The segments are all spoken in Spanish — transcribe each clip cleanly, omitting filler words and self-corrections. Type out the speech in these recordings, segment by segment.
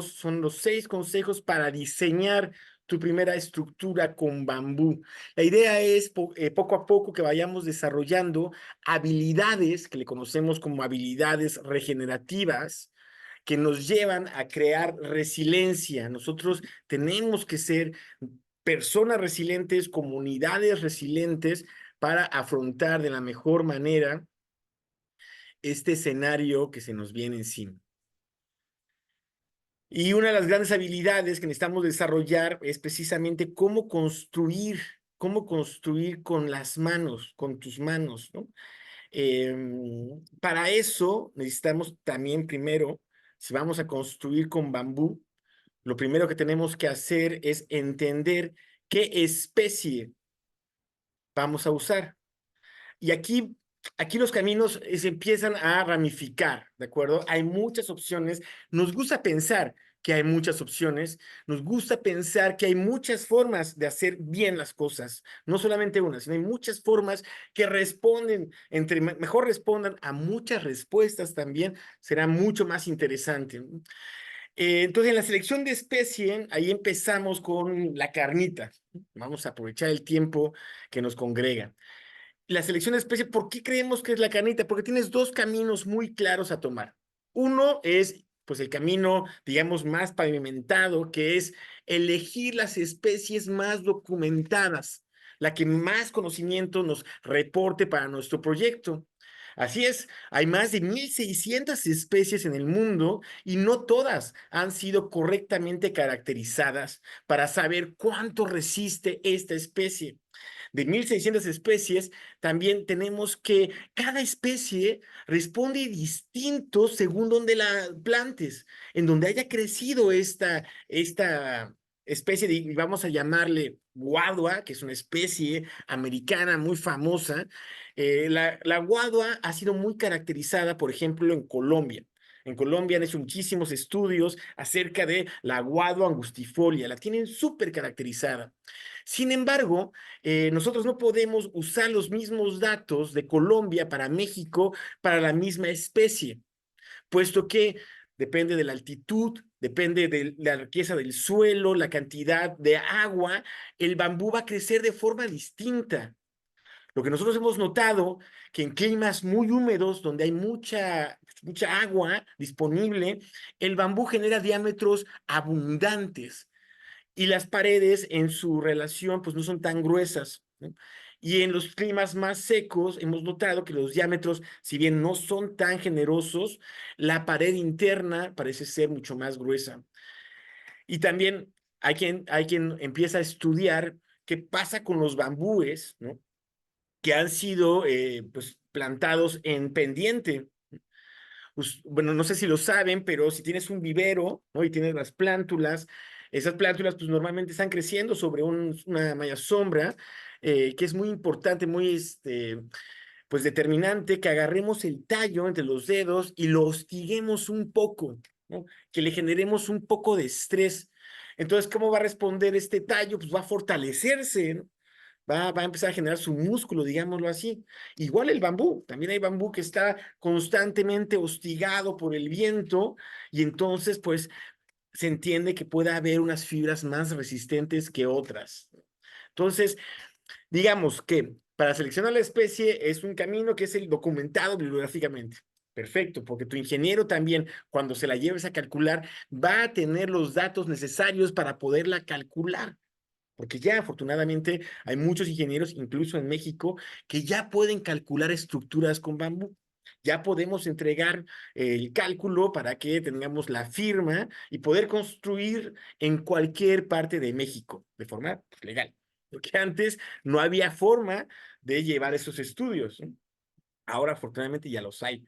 son los 6 consejos para diseñar tu primera estructura con bambú. La idea es poco a poco que vayamos desarrollando habilidades que le conocemos como habilidades regenerativas que nos llevan a crear resiliencia. Nosotros tenemos que ser personas resilientes, comunidades resilientes para afrontar de la mejor manera este escenario que se nos viene encima. Y una de las grandes habilidades que necesitamos desarrollar es precisamente cómo construir con las manos, con tus manos, ¿no? Para eso necesitamos también primero, si vamos a construir con bambú, lo primero que tenemos que hacer es entender qué especie vamos a usar. Y aquí los caminos se empiezan a ramificar, ¿de acuerdo? Hay muchas opciones. Nos gusta pensar que hay muchas opciones. Nos gusta pensar que hay muchas formas de hacer bien las cosas. No solamente una, sino hay muchas formas que responden, entre mejor respondan a muchas respuestas también, será mucho más interesante. Entonces, en la selección de especie, ahí empezamos con la carnita. Vamos a aprovechar el tiempo que nos congrega. La selección de especie, ¿por qué creemos que es la carnita? Porque tienes dos caminos muy claros a tomar. Uno es, pues, el camino, digamos, más pavimentado, que es elegir las especies más documentadas, la que más conocimiento nos reporte para nuestro proyecto. Así es, hay más de 1,600 especies en el mundo y no todas han sido correctamente caracterizadas para saber cuánto resiste esta especie. De 1,600 especies, también tenemos que cada especie responde distinto según donde la plantes, en donde haya crecido esta especie, vamos a llamarle guadua, que es una especie americana muy famosa. La guadua ha sido muy caracterizada, por ejemplo, en Colombia. En Colombia han hecho muchísimos estudios acerca de la guadua angustifolia, la tienen súper caracterizada. Sin embargo, nosotros no podemos usar los mismos datos de Colombia para México para la misma especie, puesto que depende de la altitud, depende de la riqueza del suelo, la cantidad de agua, el bambú va a crecer de forma distinta. Lo que nosotros hemos notado que en climas muy húmedos, donde hay mucha agua disponible, el bambú genera diámetros abundantes y las paredes en su relación pues no son tan gruesas, ¿no? Y en los climas más secos hemos notado que los diámetros, si bien no son tan generosos, la pared interna parece ser mucho más gruesa. Y también hay quien empieza a estudiar qué pasa con los bambúes, ¿no? Que han sido pues, plantados en pendiente. Pues, bueno, no sé si lo saben, pero si tienes un vivero, ¿no? Y tienes las plántulas, esas plántulas pues normalmente están creciendo sobre una malla sombra, que es muy importante, muy pues determinante que agarremos el tallo entre los dedos y lo hostiguemos un poco, ¿no? Que le generemos un poco de estrés. Entonces, ¿cómo va a responder este tallo? Pues va a fortalecerse, ¿no? Va a empezar a generar su músculo, digámoslo así. Igual el bambú, también hay bambú que está constantemente hostigado por el viento y entonces pues se entiende que puede haber unas fibras más resistentes que otras. Entonces, digamos que para seleccionar la especie es un camino que es el documentado bibliográficamente. Perfecto, porque tu ingeniero también, cuando se la lleves a calcular, va a tener los datos necesarios para poderla calcular. Porque ya afortunadamente hay muchos ingenieros, incluso en México, que ya pueden calcular estructuras con bambú. Ya podemos entregar el cálculo para que tengamos la firma y poder construir en cualquier parte de México de forma pues, legal. Porque antes no había forma de llevar esos estudios, ¿no? Ahora afortunadamente ya los hay.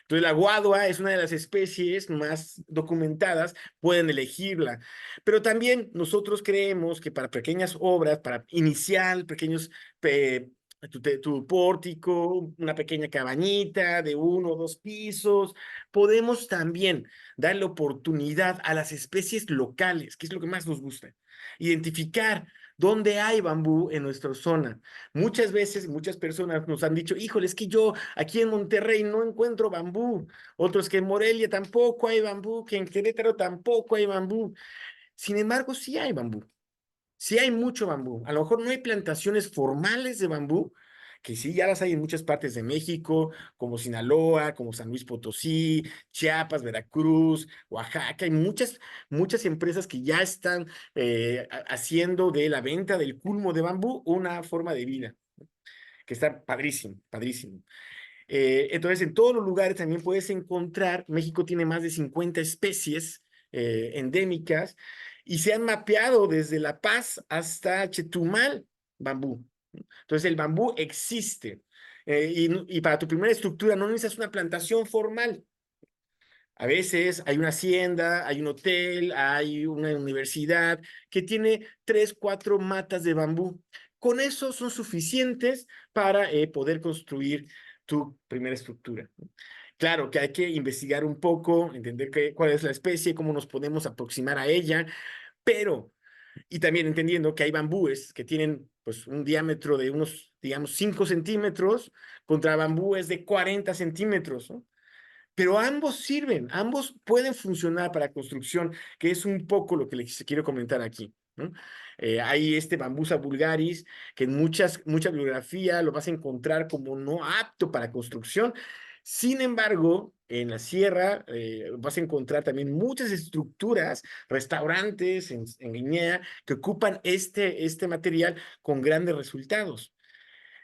Entonces la guadua es una de las especies más documentadas, pueden elegirla. Pero también nosotros creemos que para pequeñas obras, para iniciar pequeños, tu pórtico, una pequeña cabañita de 1 o 2 pisos, podemos también darle oportunidad a las especies locales, que es lo que más nos gusta. Identificar ¿Dónde hay bambú en nuestra zona? Muchas veces, muchas personas nos han dicho, híjole, es que yo aquí en Monterrey no encuentro bambú. Otros que en Morelia tampoco hay bambú, que en Querétaro tampoco hay bambú. Sin embargo, sí hay bambú. Sí hay mucho bambú. A lo mejor no hay plantaciones formales de bambú, que sí ya las hay en muchas partes de México, como Sinaloa, como San Luis Potosí, Chiapas, Veracruz, Oaxaca. Hay muchas empresas que ya están haciendo de la venta del culmo de bambú una forma de vida, que está padrísimo, padrísimo. Entonces, en todos los lugares también puedes encontrar, México tiene más de 50 especies endémicas y se han mapeado desde La Paz hasta Chetumal bambú. Entonces, el bambú existe. Y para tu primera estructura no necesitas una plantación formal. A veces hay una hacienda, hay un hotel, hay una universidad que tiene 3, 4 matas de bambú. Con eso son suficientes para poder construir tu primera estructura. Claro que hay que investigar un poco, entender cuál es la especie, cómo nos podemos aproximar a ella, pero, y también entendiendo que hay bambúes que tienen pues un diámetro de unos, digamos, 5 centímetros contra bambúes de 40 centímetros, ¿no? Pero ambos sirven, ambos pueden funcionar para construcción, que es un poco lo que les quiero comentar aquí, ¿no? Hay este Bambusa vulgaris, que en mucha bibliografía lo vas a encontrar como no apto para construcción. Sin embargo, en la sierra vas a encontrar también muchas estructuras, restaurantes en Guinea, que ocupan este material con grandes resultados.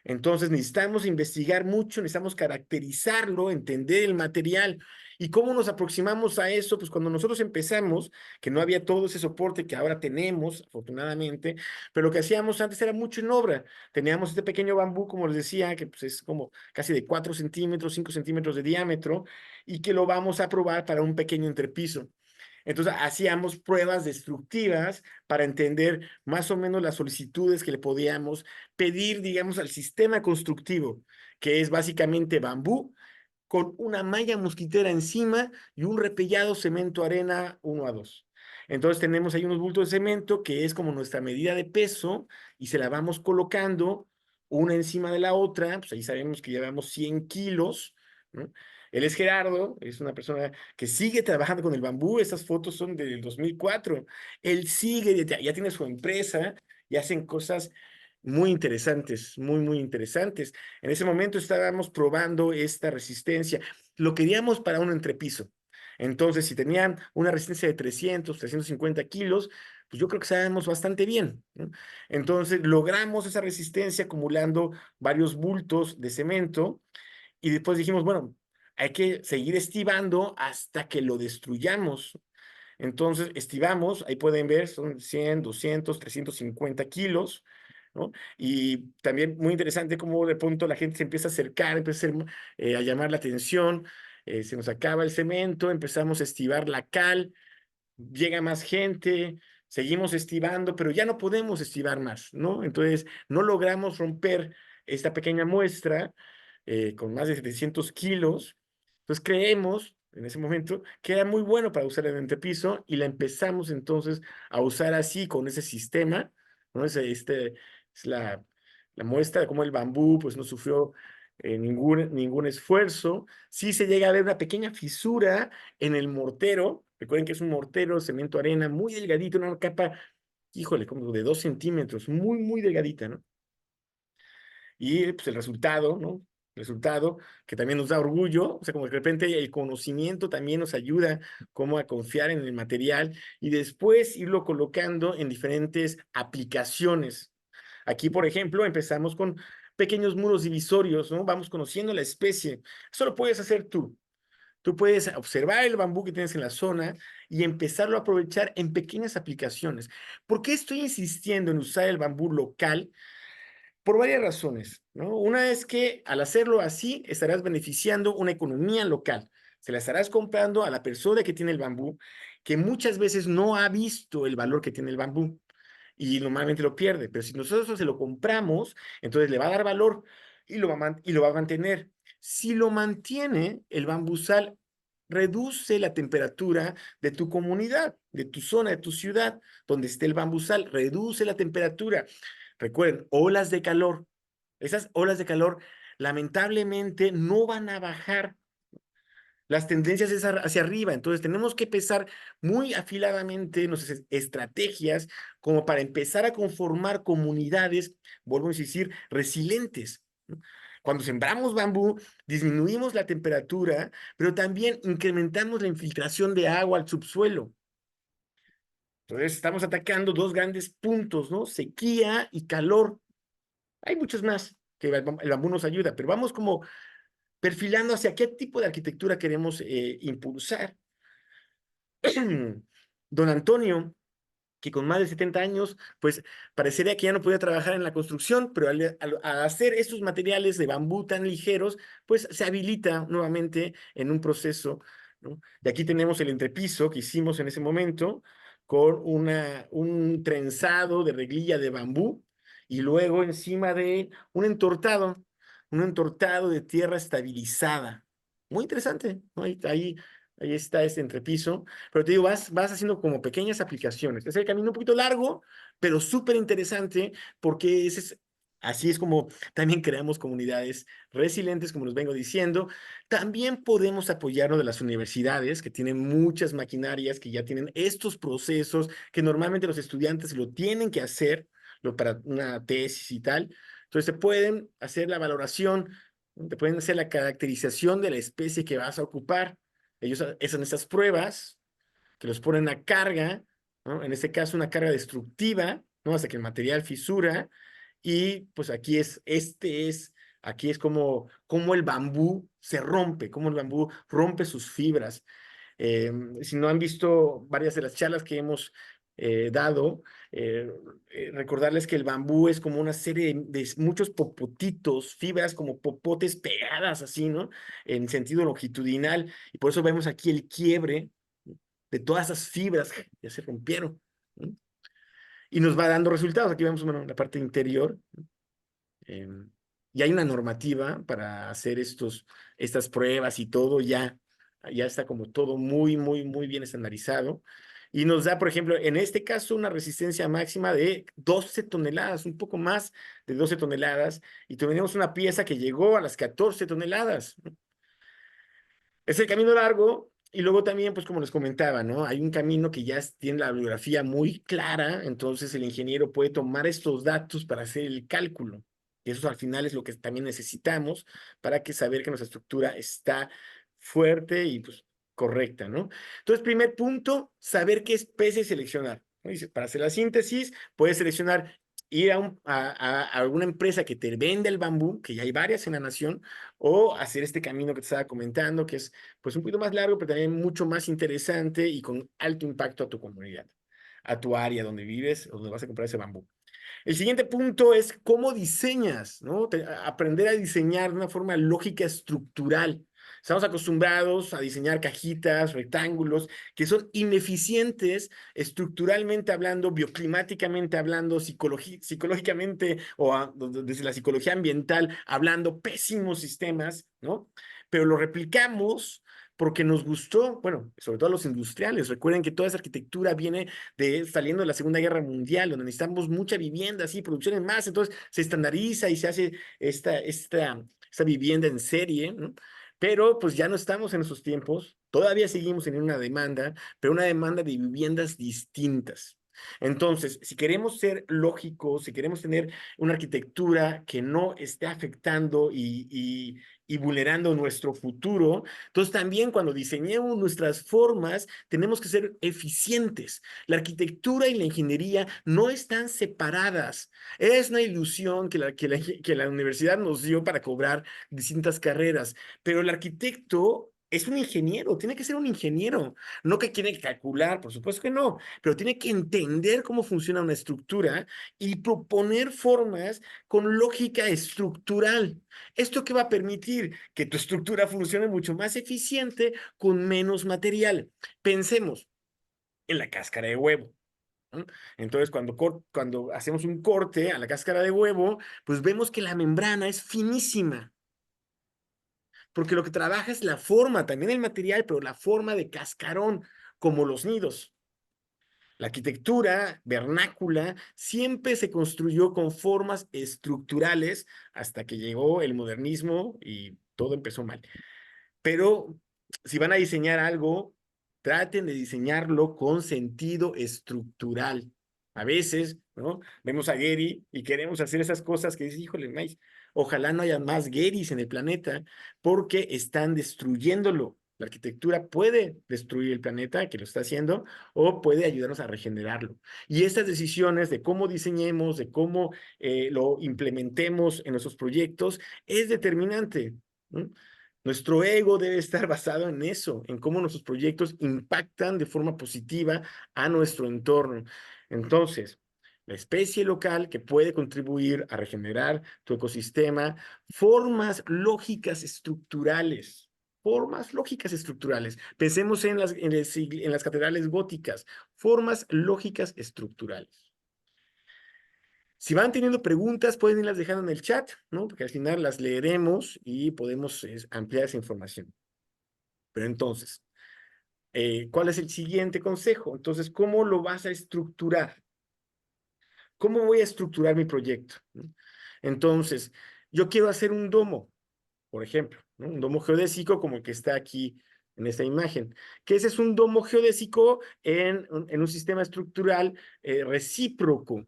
Entonces necesitamos investigar mucho, necesitamos caracterizarlo, entender el material. ¿Y cómo nos aproximamos a eso? Pues cuando nosotros empezamos, que no había todo ese soporte que ahora tenemos, afortunadamente, pero lo que hacíamos antes era mucho en obra. Teníamos este pequeño bambú, como les decía, que pues es como casi de 4 centímetros, 5 centímetros de diámetro, y que lo vamos a probar para un pequeño entrepiso. Entonces hacíamos pruebas destructivas para entender más o menos las solicitudes que le podíamos pedir, digamos, al sistema constructivo, que es básicamente bambú con una malla mosquitera encima y un repellado cemento arena 1 a 2. Entonces tenemos ahí unos bultos de cemento que es como nuestra medida de peso y se la vamos colocando una encima de la otra, pues ahí sabemos que llevamos 100 kilos, ¿no? Él es Gerardo, es una persona que sigue trabajando con el bambú, estas fotos son del 2004, él sigue, ya tiene su empresa y hacen cosas muy interesantes, muy interesantes. En ese momento estábamos probando esta resistencia. Lo queríamos para un entrepiso. Entonces, si tenían una resistencia de 350 kilos, pues yo creo que sabemos bastante bien, ¿no? Entonces, logramos esa resistencia acumulando varios bultos de cemento y después dijimos, bueno, hay que seguir estivando hasta que lo destruyamos. Entonces, estivamos, ahí pueden ver, son 100, 200, 350 kilos, ¿no? Y también muy interesante cómo de pronto la gente se empieza a acercar, empieza a llamar la atención, se nos acaba el cemento, empezamos a estivar la cal, llega más gente, seguimos estivando, pero ya no podemos estivar más, ¿no? Entonces, no logramos romper esta pequeña muestra con más de 700 kilos. Entonces, creemos en ese momento que era muy bueno para usar el entrepiso y la empezamos entonces a usar así con ese sistema, ¿no? Es la muestra de cómo el bambú pues no sufrió ningún esfuerzo. Sí se llega a ver una pequeña fisura en el mortero. Recuerden que es un mortero, cemento arena, muy delgadito, una capa, híjole, como de 2 centímetros, muy delgadita, ¿no? Y pues el resultado, ¿no? El resultado que también nos da orgullo, o sea, como de repente el conocimiento también nos ayuda como a confiar en el material y después irlo colocando en diferentes aplicaciones. Aquí, por ejemplo, empezamos con pequeños muros divisorios, ¿no? Vamos conociendo la especie. Eso lo puedes hacer tú. Tú puedes observar el bambú que tienes en la zona y empezarlo a aprovechar en pequeñas aplicaciones. ¿Por qué estoy insistiendo en usar el bambú local? Por varias razones, ¿no? Una es que al hacerlo así estarás beneficiando una economía local. Se la estarás comprando a la persona que tiene el bambú, que muchas veces no ha visto el valor que tiene el bambú y normalmente lo pierde. Pero si nosotros se lo compramos, entonces le va a dar valor y lo va a mantener. Si lo mantiene, el bambusal reduce la temperatura de tu comunidad, de tu zona, de tu ciudad, donde esté el bambusal, reduce la temperatura. Recuerden, olas de calor. Esas olas de calor lamentablemente no van a bajar. Las tendencias es hacia arriba, entonces tenemos que pensar muy afiladamente nuestras estrategias como para empezar a conformar comunidades, vuelvo a insistir, resilientes. ¿No? Cuando sembramos bambú, disminuimos la temperatura, pero también incrementamos la infiltración de agua al subsuelo. Entonces estamos atacando dos grandes puntos, ¿no? Sequía y calor. Hay muchos más que el bambú nos ayuda, pero vamos como perfilando hacia qué tipo de arquitectura queremos impulsar. Don Antonio, que con más de 70 años, pues parecería que ya no podía trabajar en la construcción, pero al hacer estos materiales de bambú tan ligeros, pues se habilita nuevamente en un proceso, ¿no? Y aquí tenemos el entrepiso que hicimos en ese momento con un trenzado de reglilla de bambú y luego encima de un entortado de tierra estabilizada. Muy interesante, ¿no? Ahí está este entrepiso. Pero te digo, vas haciendo como pequeñas aplicaciones. Es el camino un poquito largo, pero súper interesante porque así es como también creamos comunidades resilientes, como les vengo diciendo. También podemos apoyarnos de las universidades que tienen muchas maquinarias, que ya tienen estos procesos que normalmente los estudiantes lo tienen que hacer para una tesis y tal. Entonces se pueden hacer la valoración, te pueden hacer la caracterización de la especie que vas a ocupar. Ellos hacen esas pruebas que los ponen a carga, ¿no? En este caso una carga destructiva, ¿no? Hasta que el material fisura y pues aquí es como el bambú se rompe, como el bambú rompe sus fibras. Si no han visto varias de las charlas que hemos dado, eh, recordarles que el bambú es como una serie de muchos popotitos, fibras como popotes pegadas así, ¿no? En sentido longitudinal, y por eso vemos aquí el quiebre de todas esas fibras que ya se rompieron, ¿no? Y nos va dando resultados. Aquí vemos, bueno, la parte interior, eh, y hay una normativa para hacer estas pruebas y todo, ya está como todo muy, muy, muy bien estandarizado. Y nos da, por ejemplo, en este caso, una resistencia máxima de 12 toneladas, un poco más de 12 toneladas, y tenemos una pieza que llegó a las 14 toneladas. Es el camino largo y luego también, pues como les comentaba, ¿no? Hay un camino que tiene la bibliografía muy clara, entonces el ingeniero puede tomar estos datos para hacer el cálculo. Y eso al final es lo que también necesitamos para saber que nuestra estructura está fuerte y pues correcta, ¿no? Entonces, primer punto, saber qué especie seleccionar. ¿No? Dice, para hacer la síntesis, puedes seleccionar ir a alguna empresa que te venda el bambú, que ya hay varias en la nación, o hacer este camino que te estaba comentando, que es pues un poquito más largo, pero también mucho más interesante y con alto impacto a tu comunidad, a tu área donde vives, donde vas a comprar ese bambú. El siguiente punto es cómo diseñas, ¿no? Aprender a diseñar de una forma lógica estructural. Estamos acostumbrados a diseñar cajitas, rectángulos, que son ineficientes estructuralmente hablando, bioclimáticamente hablando, psicológicamente o desde la psicología ambiental hablando, pésimos sistemas, ¿no? Pero lo replicamos porque nos gustó, bueno, sobre todo a los industriales. Recuerden que toda esa arquitectura viene saliendo de la Segunda Guerra Mundial, donde necesitamos mucha vivienda, así, producción en masa, entonces se estandariza y se hace esta vivienda en serie, ¿no? Pero pues ya no estamos en esos tiempos, todavía seguimos en una demanda, pero una demanda de viviendas distintas. Entonces, si queremos ser lógicos, si queremos tener una arquitectura que no esté afectando y vulnerando nuestro futuro, entonces también cuando diseñemos nuestras formas, tenemos que ser eficientes. La arquitectura y la ingeniería no están separadas. Es una ilusión que la universidad nos dio para cobrar distintas carreras, pero el arquitecto es un ingeniero, tiene que ser un ingeniero, no que tiene que calcular, por supuesto que no, pero tiene que entender cómo funciona una estructura y proponer formas con lógica estructural. ¿Esto qué va a permitir? Que tu estructura funcione mucho más eficiente con menos material. Pensemos en la cáscara de huevo, ¿no? Entonces, cuando hacemos un corte a la cáscara de huevo, pues vemos que la membrana es finísima. porque lo que trabaja es la forma, también el material, pero la forma de cascarón, como los nidos. La arquitectura vernácula siempre se construyó con formas estructurales hasta que llegó el modernismo y todo empezó mal. Pero si van a diseñar algo, traten de diseñarlo con sentido estructural. A veces, ¿no? Vemos a Gehry y queremos hacer esas cosas que dices, híjole, Maíz, ojalá no haya más Gehrys en el planeta porque están destruyéndolo. La arquitectura puede destruir el planeta, que lo está haciendo, o puede ayudarnos a regenerarlo. Y estas decisiones de cómo diseñemos, de cómo lo implementemos en nuestros proyectos, es determinante, ¿no? Nuestro ego debe estar basado en eso, en cómo nuestros proyectos impactan de forma positiva a nuestro entorno. Entonces, la especie local que puede contribuir a regenerar tu ecosistema, formas lógicas estructurales. Pensemos en las catedrales góticas, formas lógicas estructurales. Si van teniendo preguntas, pueden irlas dejando en el chat, ¿no? Porque al final las leeremos y podemos ampliar esa información. Pero entonces, ¿cuál es el siguiente consejo? Entonces, ¿cómo lo vas a estructurar? ¿Cómo voy a estructurar mi proyecto? Entonces, yo quiero hacer un domo, por ejemplo, ¿no? Un domo geodésico como el que está aquí en esta imagen, que ese es un domo geodésico en un sistema estructural recíproco,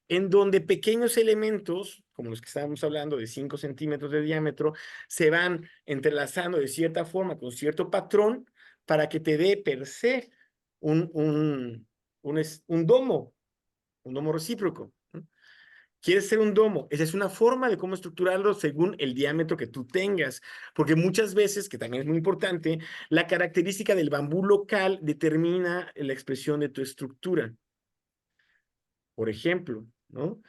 en donde pequeños elementos, como los que estábamos hablando, de 5 centímetros de diámetro, se van entrelazando de cierta forma, con cierto patrón, para que te dé per se un, un, un domo recíproco. ¿Quieres ser un domo? Esa es una forma de cómo estructurarlo según el diámetro que tú tengas, porque muchas veces, que también es muy importante, la característica del bambú local determina la expresión de tu estructura. Por ejemplo, ¿no?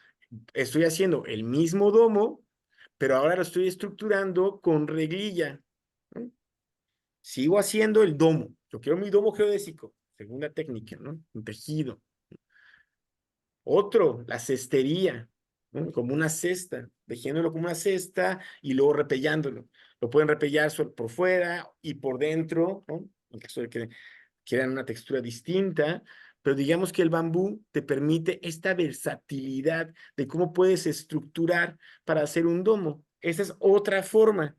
Estoy haciendo el mismo domo, pero ahora lo estoy estructurando con reglilla, ¿no? Sigo haciendo el domo. Yo quiero mi domo geodésico, segunda técnica, ¿no? Un tejido. Otro, la cestería, ¿no? Como una cesta, tejiéndolo como una cesta y luego repellándolo. Lo pueden repellar por fuera y por dentro, ¿no? En caso de que quieran una textura distinta, pero digamos que el bambú te permite esta versatilidad de cómo puedes estructurar para hacer un domo. Esa es otra forma,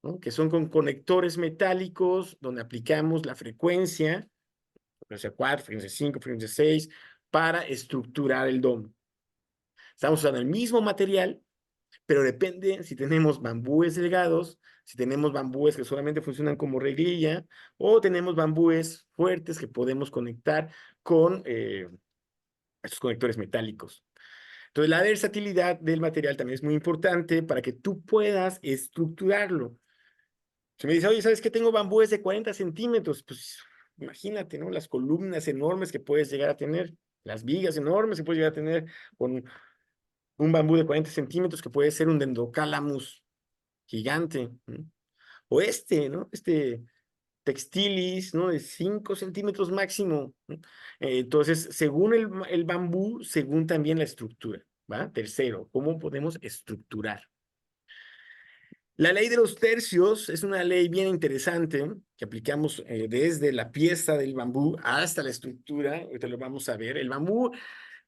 ¿no? Que son con conectores metálicos donde aplicamos la frecuencia 4, frecuencia 5, frecuencia 6, para estructurar el domo. Estamos usando el mismo material, pero depende si tenemos bambúes delgados, si tenemos bambúes que solamente funcionan como reglilla, o tenemos bambúes fuertes que podemos conectar con estos conectores metálicos. Entonces, la versatilidad del material también es muy importante para que tú puedas estructurarlo. Si me dice, oye, ¿sabes qué? Tengo bambúes de 40 centímetros, pues imagínate, ¿no? Las columnas enormes que puedes llegar a tener, las vigas enormes que puedes llegar a tener con un bambú de 40 centímetros que puede ser un dendrocalamus gigante, ¿no? O ¿no? Textilis, ¿no? De 5 centímetros máximo, ¿no? Entonces, según el bambú, según también la estructura, ¿va? Tercero, ¿cómo podemos estructurar? La ley de los tercios es una ley bien interesante que aplicamos desde la pieza del bambú hasta la estructura. Ahorita lo vamos a ver. El bambú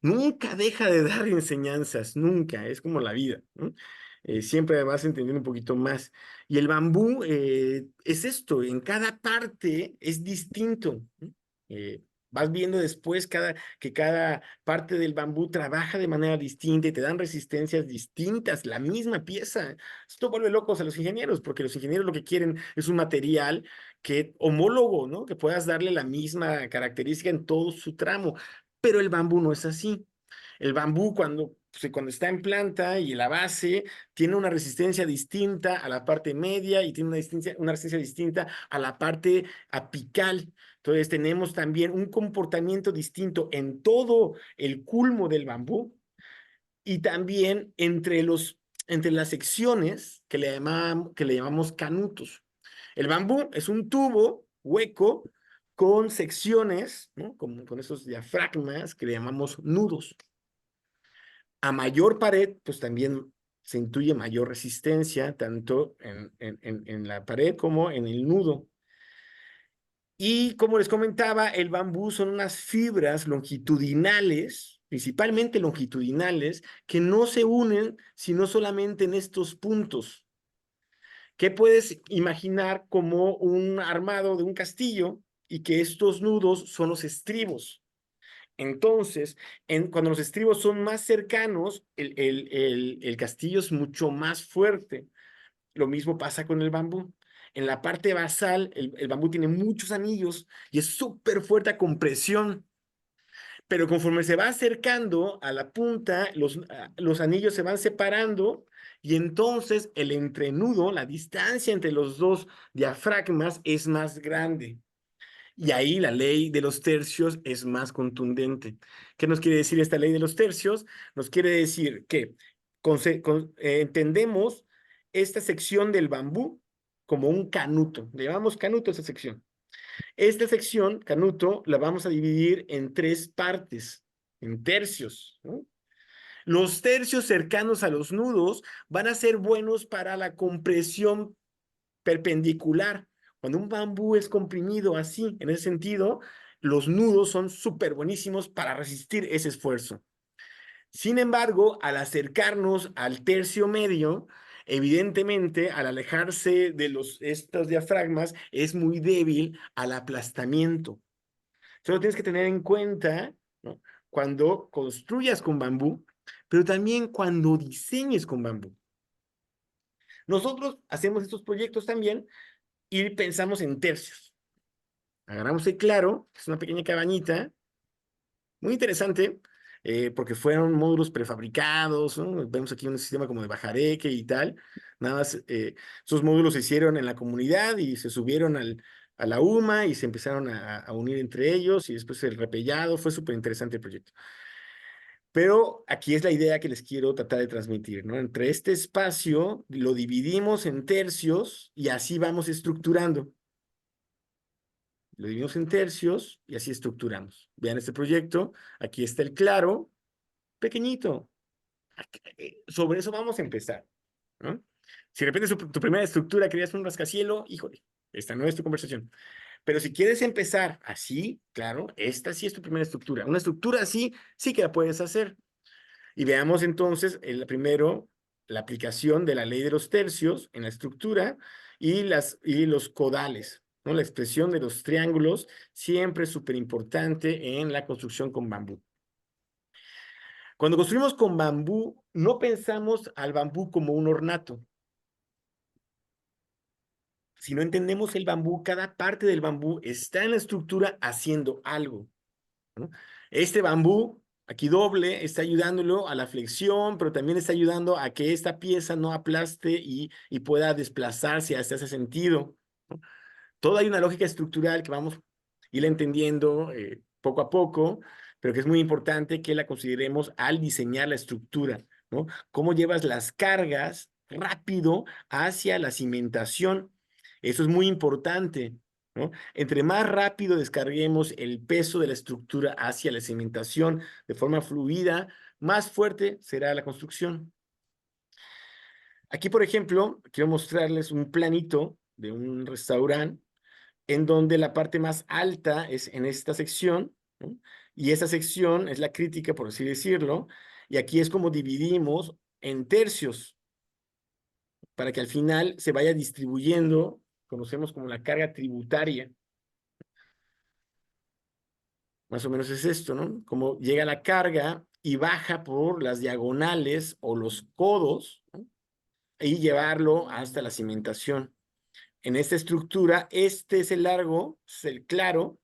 nunca deja de dar enseñanzas, nunca, es como la vida, ¿no? Siempre vas entendiendo un poquito más. Y el bambú es esto, en cada parte es distinto, ¿no? Vas viendo después que cada parte del bambú trabaja de manera distinta y te dan resistencias distintas, la misma pieza. Esto vuelve locos a los ingenieros, porque los ingenieros lo que quieren es un material homólogo, ¿no? Que puedas darle la misma característica en todo su tramo, pero el bambú no es así. El bambú cuando está en planta y en la base tiene una resistencia distinta a la parte media y tiene una resistencia distinta a la parte apical. Entonces tenemos también un comportamiento distinto en todo el culmo del bambú y también entre las secciones que le llamamos canutos. El bambú es un tubo hueco con secciones, ¿no? Con esos diafragmas que le llamamos nudos. A mayor pared, pues también se intuye mayor resistencia tanto en la pared como en el nudo. Y como les comentaba, el bambú son unas fibras longitudinales, principalmente longitudinales, que no se unen sino solamente en estos puntos. ¿Qué puedes imaginar como un armado de un castillo y que estos nudos son los estribos? Entonces, cuando los estribos son más cercanos, el castillo es mucho más fuerte. Lo mismo pasa con el bambú. En la parte basal, el bambú tiene muchos anillos y es súper fuerte a compresión. Pero conforme se va acercando a la punta, los anillos se van separando y entonces el entrenudo, la distancia entre los dos diafragmas es más grande. Y ahí la ley de los tercios es más contundente. ¿Qué nos quiere decir esta ley de los tercios? Nos quiere decir que entendemos esta sección del bambú como un canuto. Le llamamos canuto a esa sección. Esta sección, canuto, la vamos a dividir en tres partes, en tercios, ¿no? Los tercios cercanos a los nudos van a ser buenos para la compresión perpendicular. Cuando un bambú es comprimido así, en ese sentido, los nudos son súper buenísimos para resistir ese esfuerzo. Sin embargo, al acercarnos al tercio medio, evidentemente, al alejarse de estos diafragmas, es muy débil al aplastamiento. Solo tienes que tener en cuenta, ¿no?, cuando construyas con bambú, pero también cuando diseñes con bambú. Nosotros hacemos estos proyectos también y pensamos en tercios. Agarramos el claro, que es una pequeña cabañita, muy interesante, porque fueron módulos prefabricados, ¿no? Vemos aquí un sistema como de bajareque y tal. Nada más, esos módulos se hicieron en la comunidad y se subieron a la UMA y se empezaron a unir entre ellos y después el repellado. Fue súper interesante el proyecto. Pero aquí es la idea que les quiero tratar de transmitir, ¿no? Entre este espacio lo dividimos en tercios y así vamos estructurando. Lo dividimos en tercios y así estructuramos. Vean este proyecto, aquí está el claro, pequeñito. Sobre eso vamos a empezar, ¿no? Si de repente tu primera estructura querías un rascacielos, híjole, esta no es tu conversación. Pero si quieres empezar así, claro, esta sí es tu primera estructura. Una estructura así, sí que la puedes hacer. Y veamos entonces, primero, la aplicación de la ley de los tercios en la estructura y los codales, ¿no? La expresión de los triángulos, siempre es súper importante en la construcción con bambú. Cuando construimos con bambú, no pensamos al bambú como un ornato. Si no entendemos el bambú, cada parte del bambú está en la estructura haciendo algo, ¿no? Este bambú, aquí doble, está ayudándolo a la flexión, pero también está ayudando a que esta pieza no aplaste y pueda desplazarse hacia ese sentido, ¿no? Todo hay una lógica estructural que vamos a ir entendiendo poco a poco, pero que es muy importante que la consideremos al diseñar la estructura, ¿no? Cómo llevas las cargas rápido hacia la cimentación. Eso es muy importante, ¿no? Entre más rápido descarguemos el peso de la estructura hacia la cimentación de forma fluida, más fuerte será la construcción. Aquí, por ejemplo, quiero mostrarles un planito de un restaurante en donde la parte más alta es en esta sección, ¿no? Y esa sección es la crítica, por así decirlo, y aquí es como dividimos en tercios para que al final se vaya distribuyendo, conocemos como la carga tributaria. Más o menos es esto, ¿no? Como llega la carga y baja por las diagonales o los codos, ¿no?, y llevarlo hasta la cimentación. En esta estructura, este es el largo, es el claro,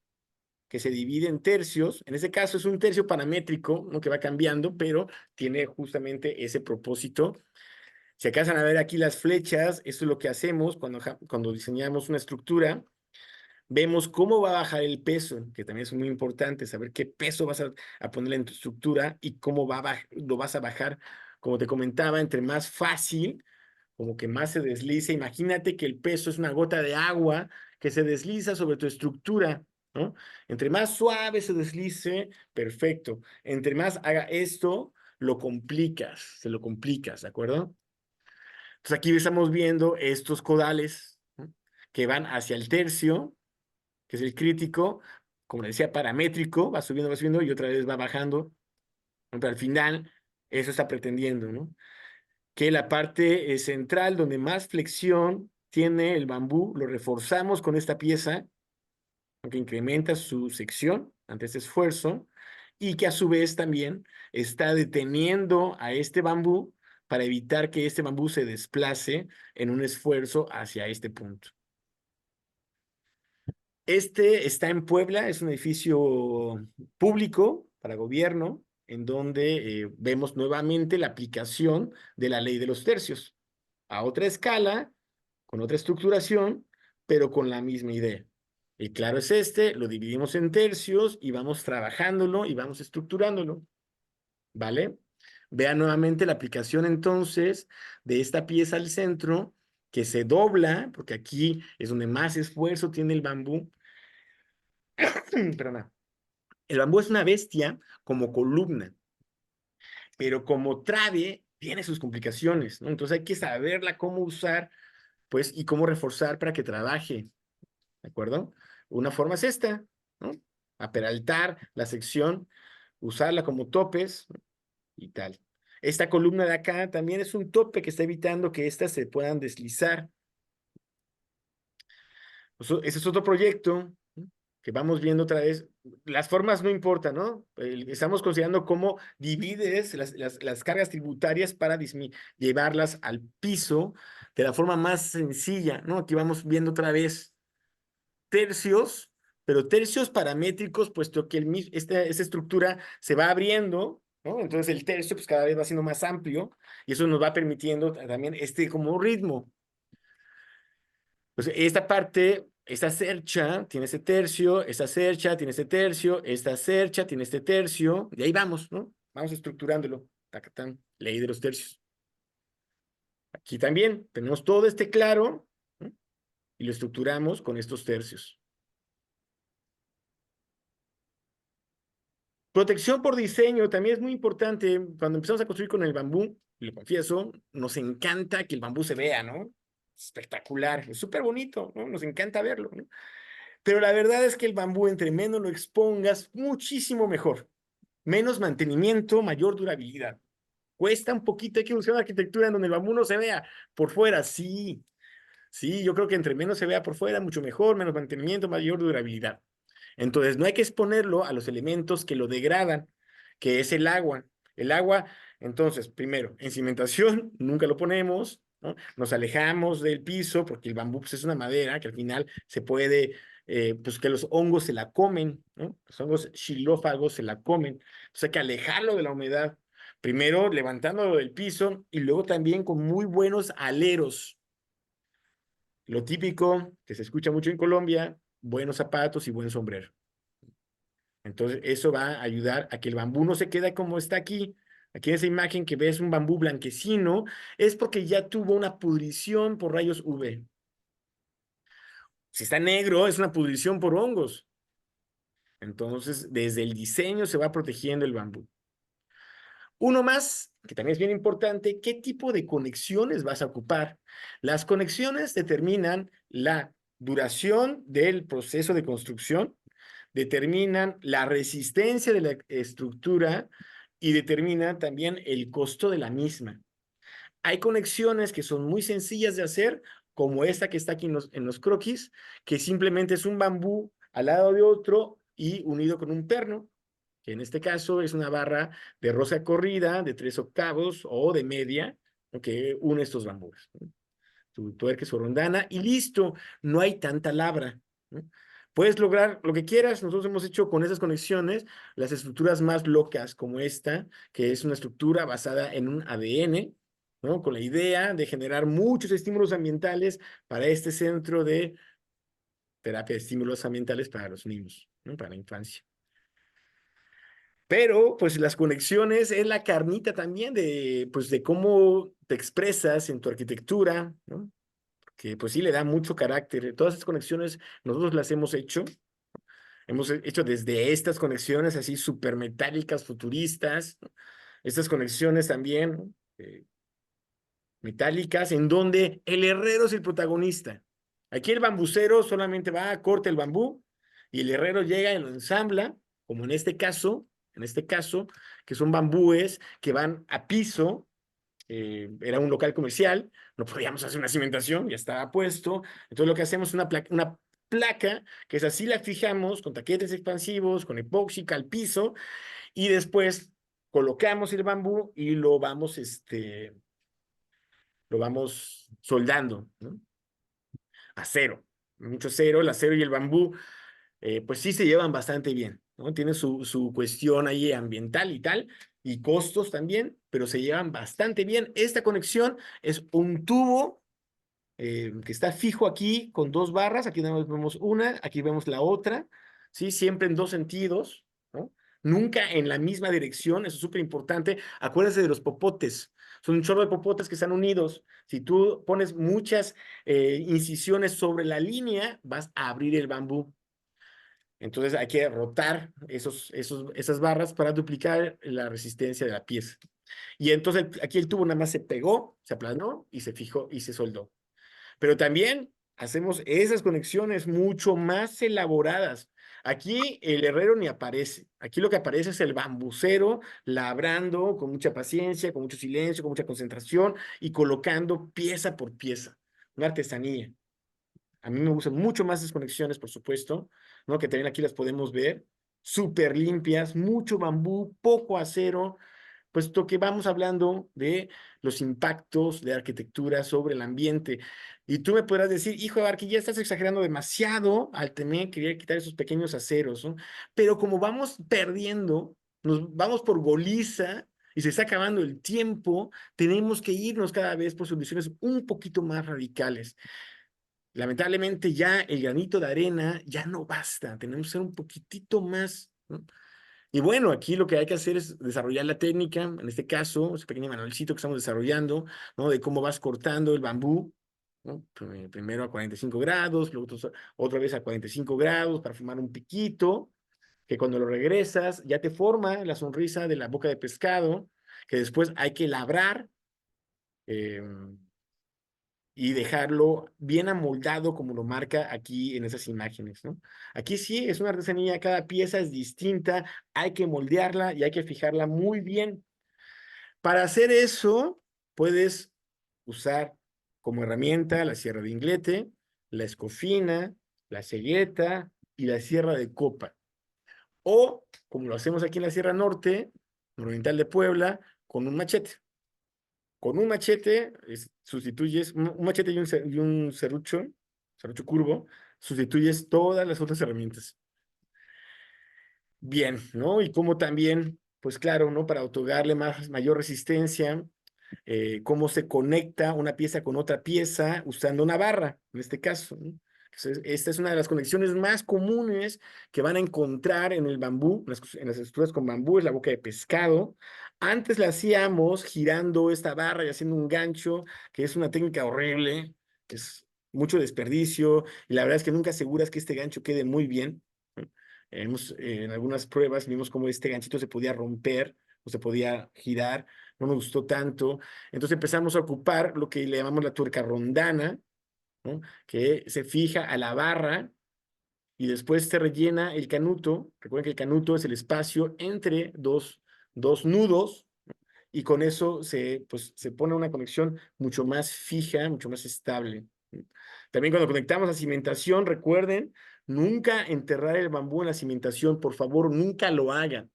que se divide en tercios. En este caso es un tercio paramétrico, ¿no?, que va cambiando, pero tiene justamente ese propósito. Si alcanzan a ver aquí las flechas, esto es lo que hacemos cuando diseñamos una estructura. Vemos cómo va a bajar el peso, que también es muy importante, saber qué peso vas a poner en tu estructura y cómo lo vas a bajar. Como te comentaba, entre más fácil, como que más se deslice. Imagínate que el peso es una gota de agua que se desliza sobre tu estructura, ¿no? Entre más suave se deslice, perfecto. Entre más haga esto, se lo complicas, ¿de acuerdo? Entonces aquí estamos viendo estos codales, ¿no?, que van hacia el tercio, que es el crítico, como decía, paramétrico, va subiendo y otra vez va bajando. Pero al final, eso está pretendiendo, ¿no?, que la parte central donde más flexión tiene el bambú, lo reforzamos con esta pieza, que incrementa su sección ante este esfuerzo, y que a su vez también está deteniendo a este bambú para evitar que este bambú se desplace en un esfuerzo hacia este punto. Este está en Puebla, es un edificio público para gobierno, en donde vemos nuevamente la aplicación de la ley de los tercios, a otra escala, con otra estructuración, pero con la misma idea. El claro es este, lo dividimos en tercios y vamos trabajándolo y vamos estructurándolo, ¿vale? Vean nuevamente la aplicación entonces de esta pieza al centro, que se dobla, porque aquí es donde más esfuerzo tiene el bambú. Perdona. El bambú es una bestia como columna, pero como trave tiene sus complicaciones, ¿no? Entonces hay que saberla cómo usar, pues, y cómo reforzar para que trabaje, ¿de acuerdo? Una forma es esta, ¿no? Aperaltar la sección, usarla como topes, ¿no?, y tal. Esta columna de acá también es un tope que está evitando que éstas se puedan deslizar. Ese es otro proyecto, ¿no?, que vamos viendo otra vez. Las formas no importan, ¿no? Estamos considerando cómo divides las cargas tributarias para llevarlas al piso de la forma más sencilla, ¿no? Aquí vamos viendo otra vez tercios, pero tercios paramétricos, puesto que esta estructura se va abriendo, ¿no? Entonces el tercio pues cada vez va siendo más amplio y eso nos va permitiendo también como ritmo. Pues esta parte, esta cercha tiene este tercio, esta cercha tiene este tercio, esta cercha tiene este tercio, y ahí vamos, ¿no? Vamos estructurándolo. Tacatán, ley de los tercios. Aquí también tenemos todo este claro, ¿no?, y lo estructuramos con estos tercios. Protección por diseño también es muy importante. Cuando empezamos a construir con el bambú, lo confieso, nos encanta que el bambú se vea, ¿no? Espectacular, es súper bonito, ¿no? Nos encanta verlo, ¿no? Pero la verdad es que el bambú, entre menos lo expongas, muchísimo mejor. Menos mantenimiento, mayor durabilidad. Cuesta un poquito, hay que buscar una arquitectura en donde el bambú no se vea por fuera, sí. Sí, yo creo que entre menos se vea por fuera, mucho mejor, menos mantenimiento, mayor durabilidad. Entonces, no hay que exponerlo a los elementos que lo degradan, que es el agua. El agua, entonces, primero, en cimentación, nunca lo ponemos, ¿no? Nos alejamos del piso, porque el bambú pues, es una madera que al final se puede, pues que los hongos se la comen, ¿no? Los hongos xilófagos se la comen. Entonces hay que alejarlo de la humedad. Primero levantándolo del piso y luego también con muy buenos aleros. Lo típico que se escucha mucho en Colombia, buenos zapatos y buen sombrero. Entonces, eso va a ayudar a que el bambú no se quede como está aquí. Aquí en esa imagen que ves un bambú blanquecino, es porque ya tuvo una pudrición por rayos UV. Si está negro, es una pudrición por hongos. Entonces, desde el diseño se va protegiendo el bambú. Uno más, que también es bien importante, ¿qué tipo de conexiones vas a ocupar? Las conexiones determinan la duración del proceso de construcción, determinan la resistencia de la estructura y determinan también el costo de la misma. Hay conexiones que son muy sencillas de hacer, como esta que está aquí en los croquis, que simplemente es un bambú al lado de otro y unido con un perno, que en este caso es una barra de rosca corrida de 3/8 o de media, que une estos bambúes, ¿no? Tu tuerca, su rondana y listo, no hay tanta labra, ¿no? Puedes lograr lo que quieras. Nosotros hemos hecho con esas conexiones las estructuras más locas, como esta, que es una estructura basada en un ADN, ¿no?, con la idea de generar muchos estímulos ambientales para este centro de terapia de estímulos ambientales para los niños, ¿no?, para la infancia. Pero, pues, las conexiones es la carnita también de, pues, de cómo te expresas en tu arquitectura, ¿no? Que, pues, sí le da mucho carácter. Todas esas conexiones nosotros las hemos hecho. Hemos hecho desde estas conexiones así súper metálicas, futuristas, ¿no? Estas conexiones también, ¿no?, metálicas, en donde el herrero es el protagonista. Aquí el bambucero solamente va, corta el bambú, y el herrero llega y lo ensambla, como en este caso, que son bambúes que van a piso. Era un local comercial, no podíamos hacer una cimentación, ya estaba puesto. Entonces lo que hacemos es una placa, que es así, la fijamos con taquetes expansivos, con epoxi al piso, y después colocamos el bambú y lo vamos soldando, ¿no? Acero, mucho acero. El acero y el bambú, pues sí se llevan bastante bien, ¿no? Tiene su cuestión ahí ambiental y tal, y costos también, pero se llevan bastante bien. Esta conexión es un tubo que está fijo aquí con dos barras. Aquí vemos una, aquí vemos la otra, ¿sí? Siempre en dos sentidos, ¿no? Nunca en la misma dirección, eso es súper importante. Acuérdense de los popotes, son un chorro de popotes que están unidos. Si tú pones muchas incisiones sobre la línea, vas a abrir el bambú. Entonces hay que rotar esas barras para duplicar la resistencia de la pieza. Y entonces aquí el tubo nada más se pegó, se aplanó y se fijó y se soldó. Pero también hacemos esas conexiones mucho más elaboradas. Aquí el herrero ni aparece. Aquí lo que aparece es el bambucero labrando con mucha paciencia, con mucho silencio, con mucha concentración y colocando pieza por pieza. Una artesanía. A mí me gustan mucho más esas conexiones, por supuesto, ¿no? Que también aquí las podemos ver. Súper limpias, mucho bambú, poco acero, puesto que vamos hablando de los impactos de arquitectura sobre el ambiente. Y tú me podrás decir, hijo de Barqui, ya estás exagerando demasiado al tener querer quitar esos pequeños aceros, ¿no? Pero como vamos perdiendo, nos vamos por goliza y se está acabando el tiempo, tenemos que irnos cada vez por soluciones un poquito más radicales. Lamentablemente ya el granito de arena ya no basta, tenemos que ser un poquitito más, ¿no? Y bueno, aquí lo que hay que hacer es desarrollar la técnica, en este caso, ese pequeño manualcito que estamos desarrollando, ¿no? De cómo vas cortando el bambú, ¿no? Primero a 45 grados, luego otra vez a 45 grados para formar un piquito, que cuando lo regresas ya te forma la sonrisa de la boca de pescado, que después hay que labrar, eh, y dejarlo bien amoldado como lo marca aquí en esas imágenes, ¿no? Aquí sí es una artesanía, cada pieza es distinta, hay que moldearla y hay que fijarla muy bien. Para hacer eso, puedes usar como herramienta la sierra de Inglete, la escofina, la cegueta y la sierra de copa. O, como lo hacemos aquí en la Sierra Norte, Oriental de Puebla, con un machete. Con un machete sustituyes, un machete y un serrucho curvo, sustituyes todas las otras herramientas. Bien, ¿no? Y como también, pues claro, ¿no? Para otorgarle mayor resistencia, cómo se conecta una pieza con otra pieza usando una barra, en este caso, ¿no? Entonces, esta es una de las conexiones más comunes que van a encontrar en el bambú, en las estructuras con bambú, es la boca de pescado. Antes la hacíamos girando esta barra y haciendo un gancho, que es una técnica horrible, es mucho desperdicio, y la verdad es que nunca aseguras que este gancho quede muy bien, ¿no? En algunas pruebas vimos cómo este ganchito se podía romper o se podía girar, no me gustó tanto. Entonces empezamos a ocupar lo que le llamamos la tuerca rondana, ¿no? Que se fija a la barra y después se rellena el canuto. Recuerden que el canuto es el espacio entre dos nudos, y con eso pues, se pone una conexión mucho más fija, mucho más estable. También cuando conectamos a cimentación, recuerden, nunca enterrar el bambú en la cimentación, por favor, nunca lo hagan.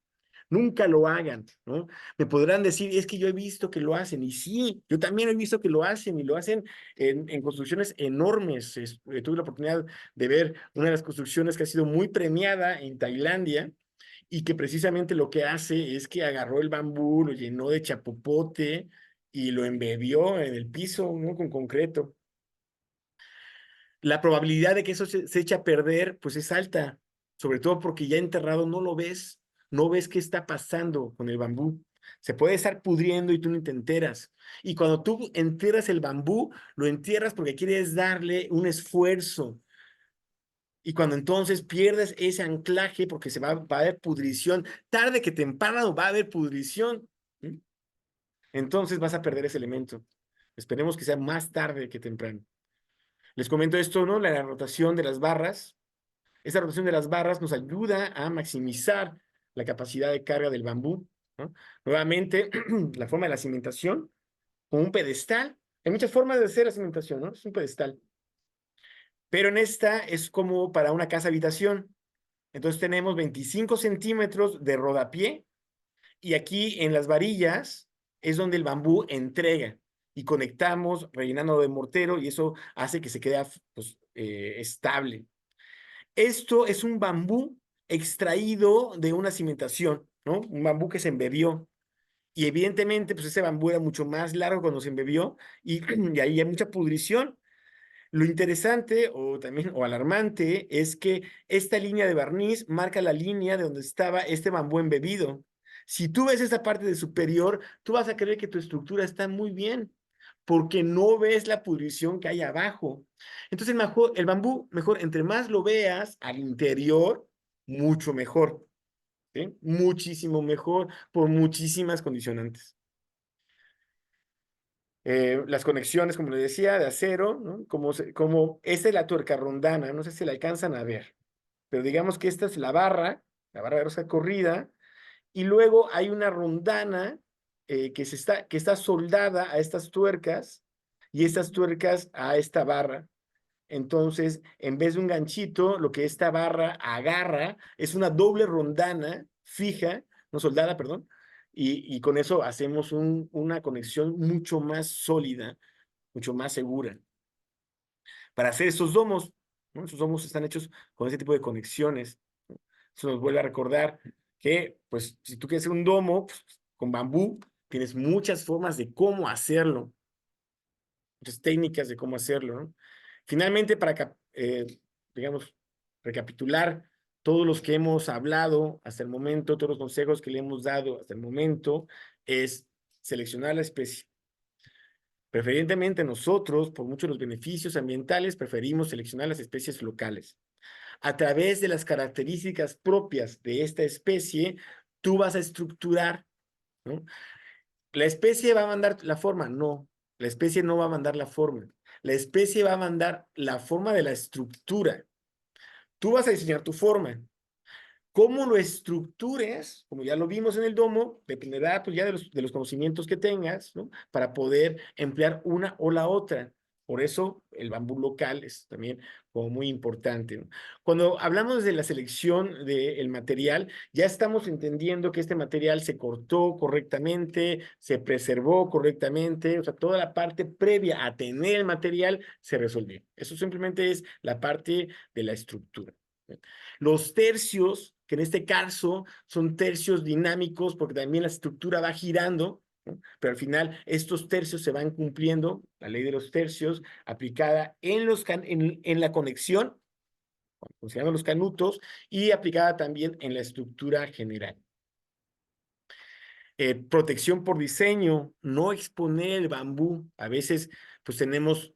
Nunca lo hagan, ¿no? Me podrán decir, es que yo he visto que lo hacen, y sí, yo también he visto que lo hacen, y lo hacen en construcciones enormes. Tuve la oportunidad de ver una de las construcciones que ha sido muy premiada en Tailandia, y que precisamente lo que hace es que agarró el bambú, lo llenó de chapopote y lo embebió en el piso, ¿no? Con concreto. La probabilidad de que eso se eche a perder, pues es alta, sobre todo porque ya enterrado no lo ves, no ves qué está pasando con el bambú. Se puede estar pudriendo y tú ni te enteras. Y cuando tú entierras el bambú, lo entierras porque quieres darle un esfuerzo. Y cuando entonces pierdes ese anclaje, porque va a haber pudrición, tarde que temprano va a haber pudrición, ¿sí? Entonces vas a perder ese elemento. Esperemos que sea más tarde que temprano. Les comento esto, ¿no? La rotación de las barras. Esa rotación de las barras nos ayuda a maximizar la capacidad de carga del bambú, ¿no? Nuevamente, la forma de la cimentación, con un pedestal. Hay muchas formas de hacer la cimentación, ¿no? Es un pedestal. Pero en esta es como para una casa habitación. Entonces tenemos 25 centímetros de rodapié y aquí en las varillas es donde el bambú entrega y conectamos rellenando de mortero y eso hace que se quede pues, estable. Esto es un bambú extraído de una cimentación, ¿no? Un bambú que se embebió. Y evidentemente, pues ese bambú era mucho más largo cuando se embebió y ahí hay mucha pudrición. Lo interesante o también o alarmante es que esta línea de barniz marca la línea de donde estaba este bambú embebido. Si tú ves esta parte de superior, tú vas a creer que tu estructura está muy bien, porque no ves la pudrición que hay abajo. Entonces, el bambú, mejor, entre más lo veas al interior, mucho mejor, ¿sí? Muchísimo mejor por muchísimas condicionantes. Las conexiones, como les decía, de acero, ¿no? Como esta es la tuerca rondana, no sé si la alcanzan a ver, pero digamos que esta es la barra de rosca corrida, y luego hay una rondana que está soldada a estas tuercas, y estas tuercas a esta barra. Entonces, en vez de un ganchito, lo que esta barra agarra es una doble rondana fija, no soldada, perdón, y con eso hacemos una conexión mucho más sólida, mucho más segura. Para hacer estos domos, ¿no? Esos domos están hechos con ese tipo de conexiones, ¿no? Eso nos vuelve a recordar que, pues, si tú quieres hacer un domo pues, con bambú, tienes muchas formas de cómo hacerlo, muchas técnicas de cómo hacerlo, ¿no? Finalmente, digamos, recapitular todos los que hemos hablado hasta el momento, todos los consejos que le hemos dado hasta el momento, es seleccionar la especie. Preferentemente nosotros, por muchos de los beneficios ambientales, preferimos seleccionar las especies locales. A través de las características propias de esta especie, tú vas a estructurar, ¿no? ¿La especie va a mandar la forma? No, la especie no va a mandar la forma. La especie va a mandar la forma de la estructura. Tú vas a diseñar tu forma. Cómo lo estructures, como ya lo vimos en el domo, dependerá pues, ya de los conocimientos que tengas, ¿no? Para poder emplear una o la otra. Por eso el bambú local es también como muy importante, ¿no? Cuando hablamos de la selección del material, ya estamos entendiendo que este material se cortó correctamente, se preservó correctamente, o sea, toda la parte previa a tener el material se resolvió. Eso simplemente es la parte de la estructura. Los tercios, que en este caso son tercios dinámicos porque también la estructura va girando, ¿no? Pero al final estos tercios se van cumpliendo, la ley de los tercios aplicada en la conexión, considerando los canutos, y aplicada también en la estructura general. Protección por diseño, no exponer el bambú. A veces, pues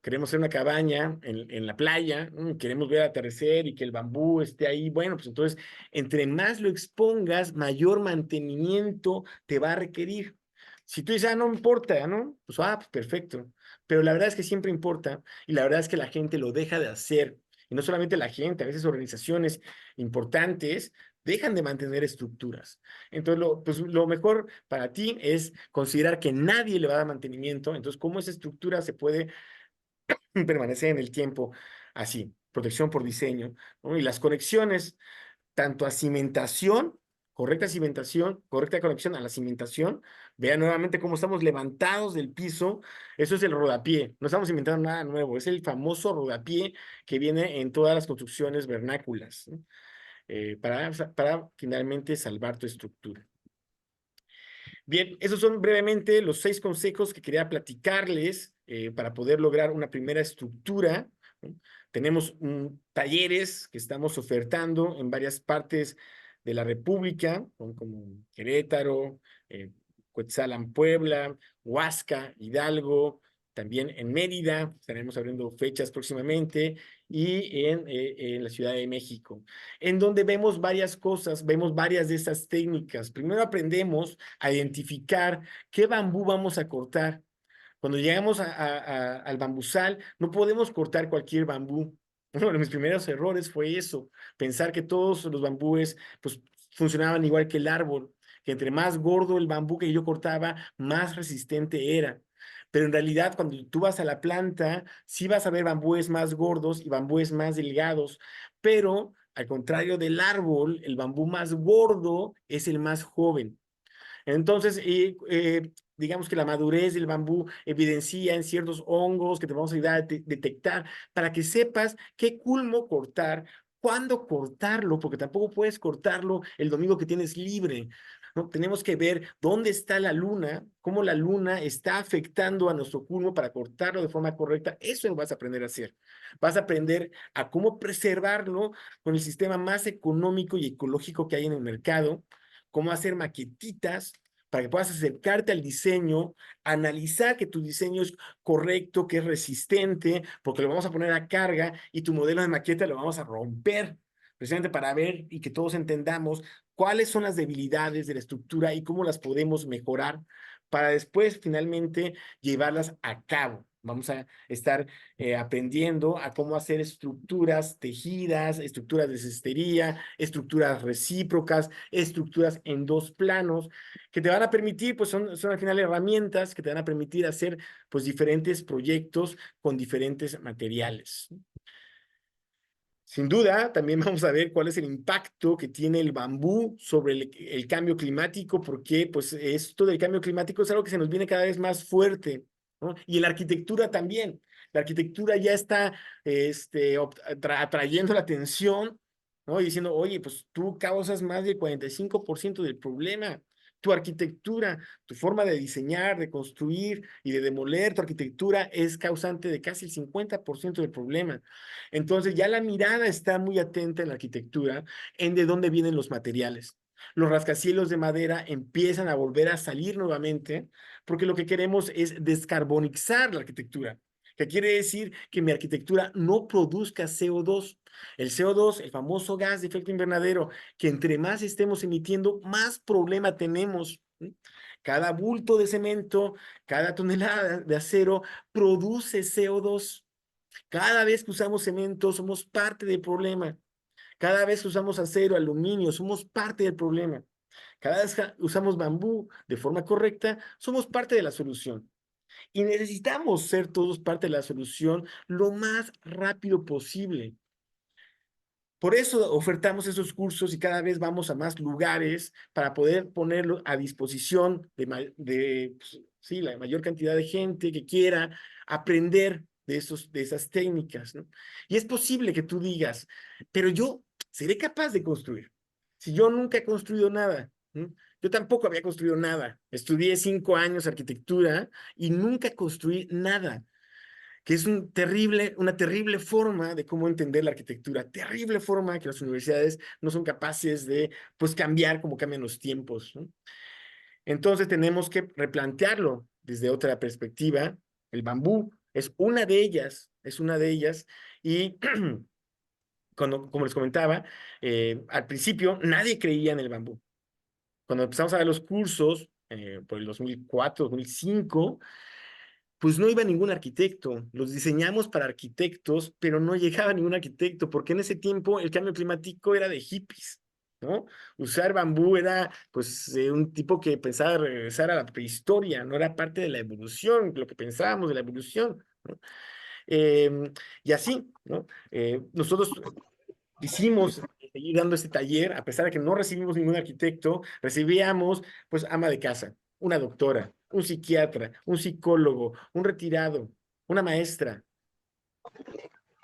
queremos hacer una cabaña en la playa, queremos ver el atardecer y que el bambú esté ahí. Bueno, pues entonces, entre más lo expongas, mayor mantenimiento te va a requerir. Si tú dices, no me importa, ¿no? Pues perfecto. Pero la verdad es que siempre importa y la verdad es que la gente lo deja de hacer. Y no solamente la gente, a veces organizaciones importantes dejan de mantener estructuras. Entonces, pues, lo mejor para ti es considerar que nadie le va a dar mantenimiento. Entonces, ¿cómo esa estructura se puede permanecer en el tiempo así? Protección por diseño, ¿no? Y las conexiones, tanto a cimentación, correcta conexión a la cimentación. Vean nuevamente cómo estamos levantados del piso. Eso es el rodapié. No estamos inventando nada nuevo. Es el famoso rodapié que viene en todas las construcciones vernáculas, ¿no? Para finalmente salvar tu estructura. Bien, esos son brevemente los 6 consejos que quería platicarles para poder lograr una primera estructura, ¿no? Tenemos talleres que estamos ofertando en varias partes de la República, ¿no? Como Querétaro, Cuetzalan, Puebla, Huasca, Hidalgo, también en Mérida, estaremos abriendo fechas próximamente, y en la Ciudad de México, en donde vemos varias cosas, vemos varias de estas técnicas. Primero aprendemos a identificar qué bambú vamos a cortar. Cuando llegamos al bambusal, no podemos cortar cualquier bambú. Uno de mis primeros errores fue eso, pensar que todos los bambúes pues, funcionaban igual que el árbol, que entre más gordo el bambú que yo cortaba, más resistente era. Pero en realidad, cuando tú vas a la planta, sí vas a ver bambúes más gordos y bambúes más delgados, pero al contrario del árbol, el bambú más gordo es el más joven. Entonces, digamos que la madurez del bambú evidencia en ciertos hongos que te vamos a ayudar a detectar para que sepas qué culmo cortar, cuándo cortarlo, porque tampoco puedes cortarlo el domingo que tienes libre. ¿No? Tenemos que ver dónde está la luna, cómo la luna está afectando a nuestro culmo para cortarlo de forma correcta. Eso lo vas a aprender a hacer. Vas a aprender a cómo preservarlo con el sistema más económico y ecológico que hay en el mercado, cómo hacer maquetitas para que puedas acercarte al diseño, analizar que tu diseño es correcto, que es resistente, porque lo vamos a poner a carga y tu modelo de maqueta lo vamos a romper, precisamente para ver y que todos entendamos cuáles son las debilidades de la estructura y cómo las podemos mejorar para después finalmente llevarlas a cabo. Vamos a estar aprendiendo a cómo hacer estructuras tejidas, estructuras de cestería, estructuras recíprocas, estructuras en dos planos, que te van a permitir, pues son al final herramientas que te van a permitir hacer pues diferentes proyectos con diferentes materiales. Sin duda, también vamos a ver cuál es el impacto que tiene el bambú sobre el cambio climático, porque pues esto del cambio climático es algo que se nos viene cada vez más fuerte, ¿no? Y en la arquitectura también. La arquitectura ya está atrayendo la atención, ¿no? Y diciendo, oye, pues tú causas más del 45% del problema. Tu arquitectura, tu forma de diseñar, de construir y de demoler tu arquitectura es causante de casi el 50% del problema. Entonces ya la mirada está muy atenta en la arquitectura en de dónde vienen los materiales. Los rascacielos de madera empiezan a volver a salir nuevamente porque lo que queremos es descarbonizar la arquitectura, que quiere decir que mi arquitectura no produzca CO2. El CO2, el famoso gas de efecto invernadero, que entre más estemos emitiendo, más problema tenemos. Cada bulto de cemento, cada tonelada de acero produce CO2. Cada vez que usamos cemento, somos parte del problema. Cada vez que usamos acero, aluminio, somos parte del problema. Cada vez que usamos bambú de forma correcta, somos parte de la solución. Y necesitamos ser todos parte de la solución lo más rápido posible. Por eso ofertamos esos cursos y cada vez vamos a más lugares para poder ponerlo a disposición de pues, sí, la mayor cantidad de gente que quiera aprender de esas técnicas, ¿no? Y es posible que tú digas, pero yo seré capaz de construir. Si yo nunca he construido nada, ¿no? Yo tampoco había construido nada. Estudié 5 años arquitectura y nunca construí nada, que es una terrible forma de cómo entender la arquitectura, terrible forma que las universidades no son capaces de pues, cambiar como cambian los tiempos, ¿no? Entonces tenemos que replantearlo desde otra perspectiva. El bambú es una de ellas, y como les comentaba, al principio nadie creía en el bambú. Cuando empezamos a dar los cursos, por el 2004, 2005, pues no iba ningún arquitecto. Los diseñamos para arquitectos, pero no llegaba ningún arquitecto, porque en ese tiempo el cambio climático era de hippies, ¿no? Usar bambú era, pues, un tipo que pensaba regresar a la prehistoria, no era parte de la evolución, lo que pensábamos de la evolución, ¿no? Y así, ¿no? Nosotros quisimos seguir dando este taller, a pesar de que no recibimos ningún arquitecto, recibíamos pues ama de casa, una doctora, un psiquiatra, un psicólogo, un retirado, una maestra,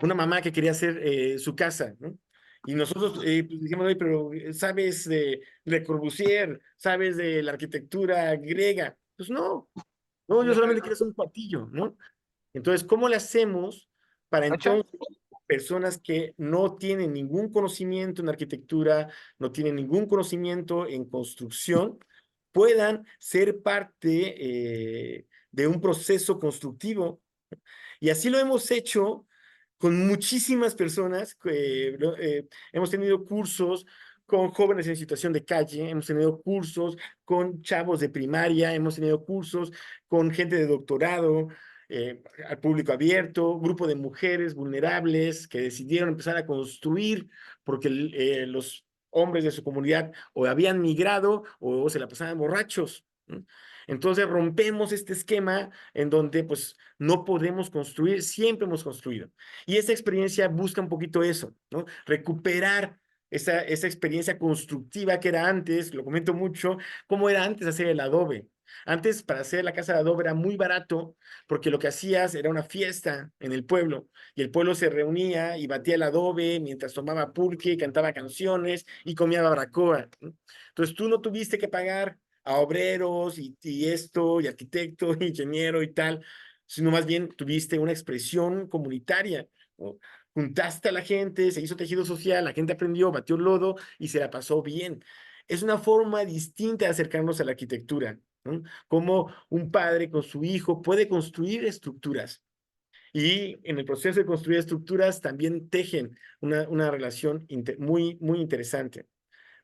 una mamá que quería hacer su casa, ¿no? Y nosotros pues, dijimos, oye, pero ¿sabes de Le Corbusier? ¿Sabes de la arquitectura griega? Pues no, yo solamente quiero hacer un patillo, ¿no? Entonces, ¿cómo le hacemos para Nacho, entonces personas que no tienen ningún conocimiento en arquitectura, no tienen ningún conocimiento en construcción, puedan ser parte de un proceso constructivo? Y así lo hemos hecho con muchísimas personas. Hemos tenido cursos con jóvenes en situación de calle, hemos tenido cursos con chavos de primaria, hemos tenido cursos con gente de doctorado, al público abierto, grupo de mujeres vulnerables que decidieron empezar a construir porque los hombres de su comunidad o habían migrado o se la pasaban borrachos. Entonces rompemos este esquema en donde pues no podemos construir, siempre hemos construido. Y esta experiencia busca un poquito eso, ¿no? Recuperar esa experiencia constructiva que era antes, lo comento mucho, cómo era antes hacer el adobe. Antes, para hacer la casa de adobe era muy barato, porque lo que hacías era una fiesta en el pueblo, y el pueblo se reunía y batía el adobe mientras tomaba pulque, cantaba canciones y comía barbacoa. Entonces tú no tuviste que pagar a obreros y esto, y arquitecto, y ingeniero y tal, sino más bien tuviste una expresión comunitaria, ¿no? Juntaste a la gente, se hizo tejido social, la gente aprendió, batió el lodo y se la pasó bien. Es una forma distinta de acercarnos a la arquitectura, ¿no? Como un padre con su hijo puede construir estructuras y en el proceso de construir estructuras también tejen una relación muy, muy interesante.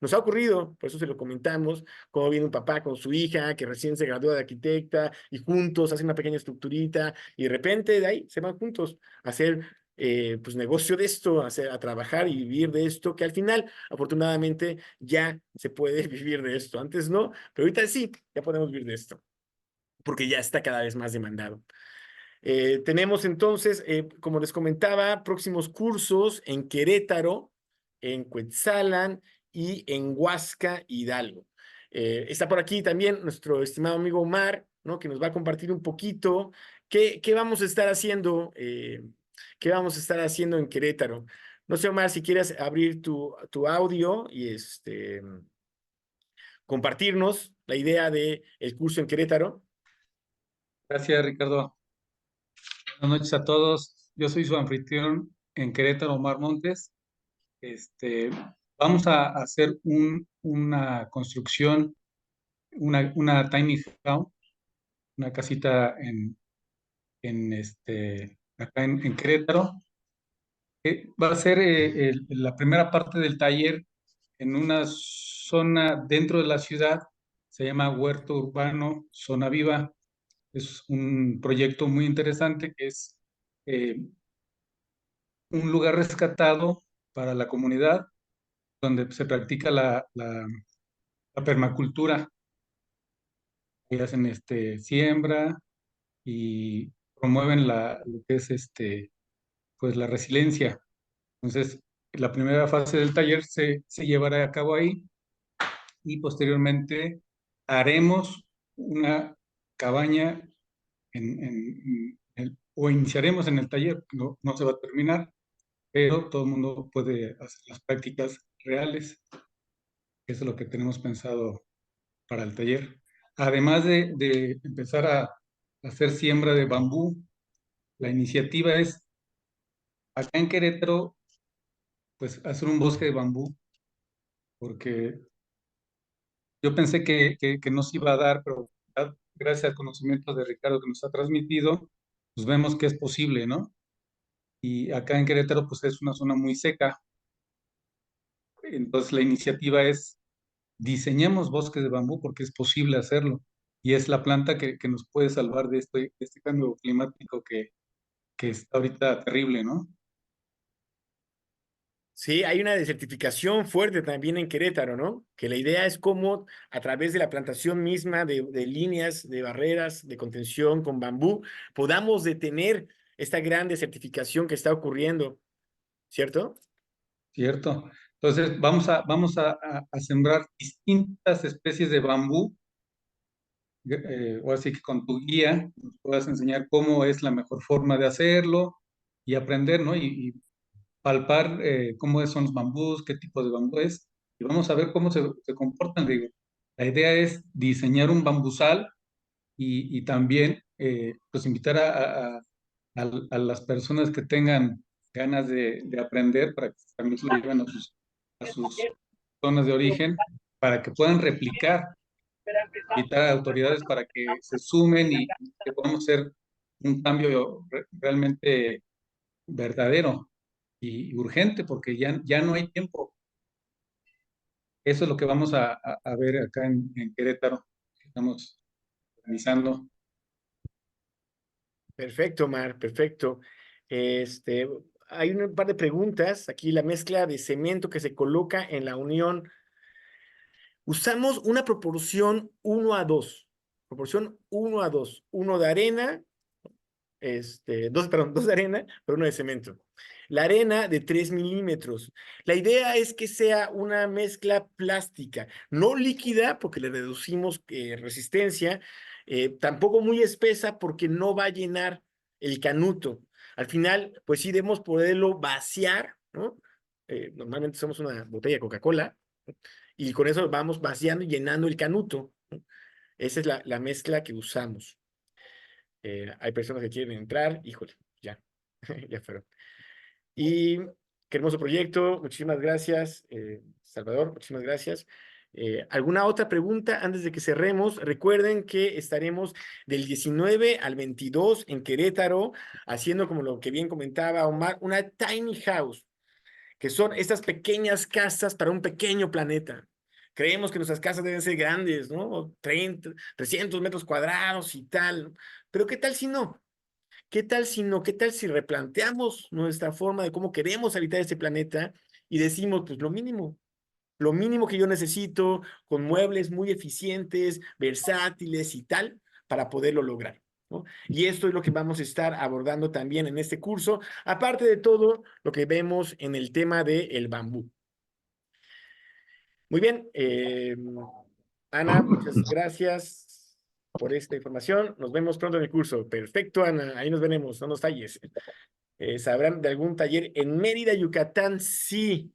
Nos ha ocurrido, por eso se lo comentamos, como viene un papá con su hija que recién se graduó de arquitecta y juntos hacen una pequeña estructurita y de repente de ahí se van juntos a hacer pues negocio de esto, a trabajar y vivir de esto, que al final afortunadamente ya se puede vivir de esto. Antes no, pero ahorita sí, ya podemos vivir de esto, porque ya está cada vez más demandado. Tenemos entonces, como les comentaba, próximos cursos en Querétaro, en Cuetzalan y en Huasca, Hidalgo. Está por aquí también nuestro estimado amigo Omar, ¿no? Que nos va a compartir un poquito qué vamos a estar haciendo, qué vamos a estar haciendo en Querétaro. No sé, Omar, si quieres abrir tu audio y compartirnos la idea del curso en Querétaro. Gracias, Ricardo. Buenas noches a todos. Yo soy su anfitrión en Querétaro, Omar Montes. Este, Vamos a hacer una construcción, una tiny house, una casita acá en Querétaro. Va a ser la primera parte del taller en una zona dentro de la ciudad. Se llama Huerto Urbano Zona Viva. Es un proyecto muy interesante que es eh, un lugar rescatado para la comunidad donde se practica la permacultura, que hacen siembra y promueven lo que es pues la resiliencia. Entonces, la primera fase del taller se llevará a cabo ahí y posteriormente haremos una cabaña o iniciaremos en el taller, no se va a terminar, pero todo el mundo puede hacer las prácticas reales. Eso es lo que tenemos pensado para el taller. Además de empezar a hacer siembra de bambú, la iniciativa es acá en Querétaro, pues hacer un bosque de bambú, porque yo pensé que no se iba a dar, pero gracias al conocimiento de Ricardo que nos ha transmitido, pues vemos que es posible, ¿no? Y acá en Querétaro, pues es una zona muy seca. Entonces la iniciativa es diseñemos bosques de bambú porque es posible hacerlo. Y es la planta que nos puede salvar de este cambio climático que está ahorita terrible, ¿no? Sí, hay una desertificación fuerte también en Querétaro, ¿no? Que la idea es cómo a través de la plantación misma de líneas, de barreras, de contención con bambú, podamos detener esta gran desertificación que está ocurriendo, ¿cierto? ¿Cierto? Entonces vamos a sembrar distintas especies de bambú, o así que con tu guía nos puedas enseñar cómo es la mejor forma de hacerlo y aprender, ¿no? Y palpar cómo son los bambús, qué tipo de bambú es, y vamos a ver cómo se comportan. Digo, la idea es diseñar un bambusal y también pues invitar a las personas que tengan ganas de aprender para que también se lo lleven a sus zonas de origen, para que puedan replicar, invitar a autoridades para que se sumen y que podamos hacer un cambio realmente verdadero y urgente, porque ya no hay tiempo. Eso es lo que vamos a ver acá en Querétaro. Estamos organizando. Perfecto, Mar, perfecto. Hay un par de preguntas. Aquí la mezcla de cemento que se coloca en la unión. Usamos una proporción 1:2. Proporción 1:2. Uno de arena, dos de arena, pero uno de cemento. La arena de 3 milímetros. La idea es que sea una mezcla plástica, no líquida porque le reducimos resistencia, tampoco muy espesa porque no va a llenar el canuto. Al final, pues sí debemos poderlo vaciar, ¿no? Normalmente somos una botella de Coca-Cola y con eso vamos vaciando y llenando el canuto, ¿no? Esa es la mezcla que usamos. Hay personas que quieren entrar, híjole, ya, ya fueron. Y qué hermoso proyecto, muchísimas gracias, Salvador, muchísimas gracias. ¿Alguna otra pregunta antes de que cerremos? Recuerden que estaremos del 19 al 22 en Querétaro, haciendo como lo que bien comentaba Omar, una tiny house, que son estas pequeñas casas para un pequeño planeta. Creemos que nuestras casas deben ser grandes, ¿no? 30, 300 metros cuadrados y tal. Pero ¿qué tal si no? ¿Qué tal si no? ¿Qué tal si replanteamos nuestra forma de cómo queremos habitar este planeta y decimos, pues lo mínimo que yo necesito, con muebles muy eficientes, versátiles y tal, para poderlo lograr, ¿no? Y esto es lo que vamos a estar abordando también en este curso, aparte de todo lo que vemos en el tema del bambú. Muy bien, Ana, muchas gracias por esta información. Nos vemos pronto en el curso. Perfecto, Ana, ahí nos veremos, no nos falles. ¿Sabrán de algún taller en Mérida, Yucatán? Sí,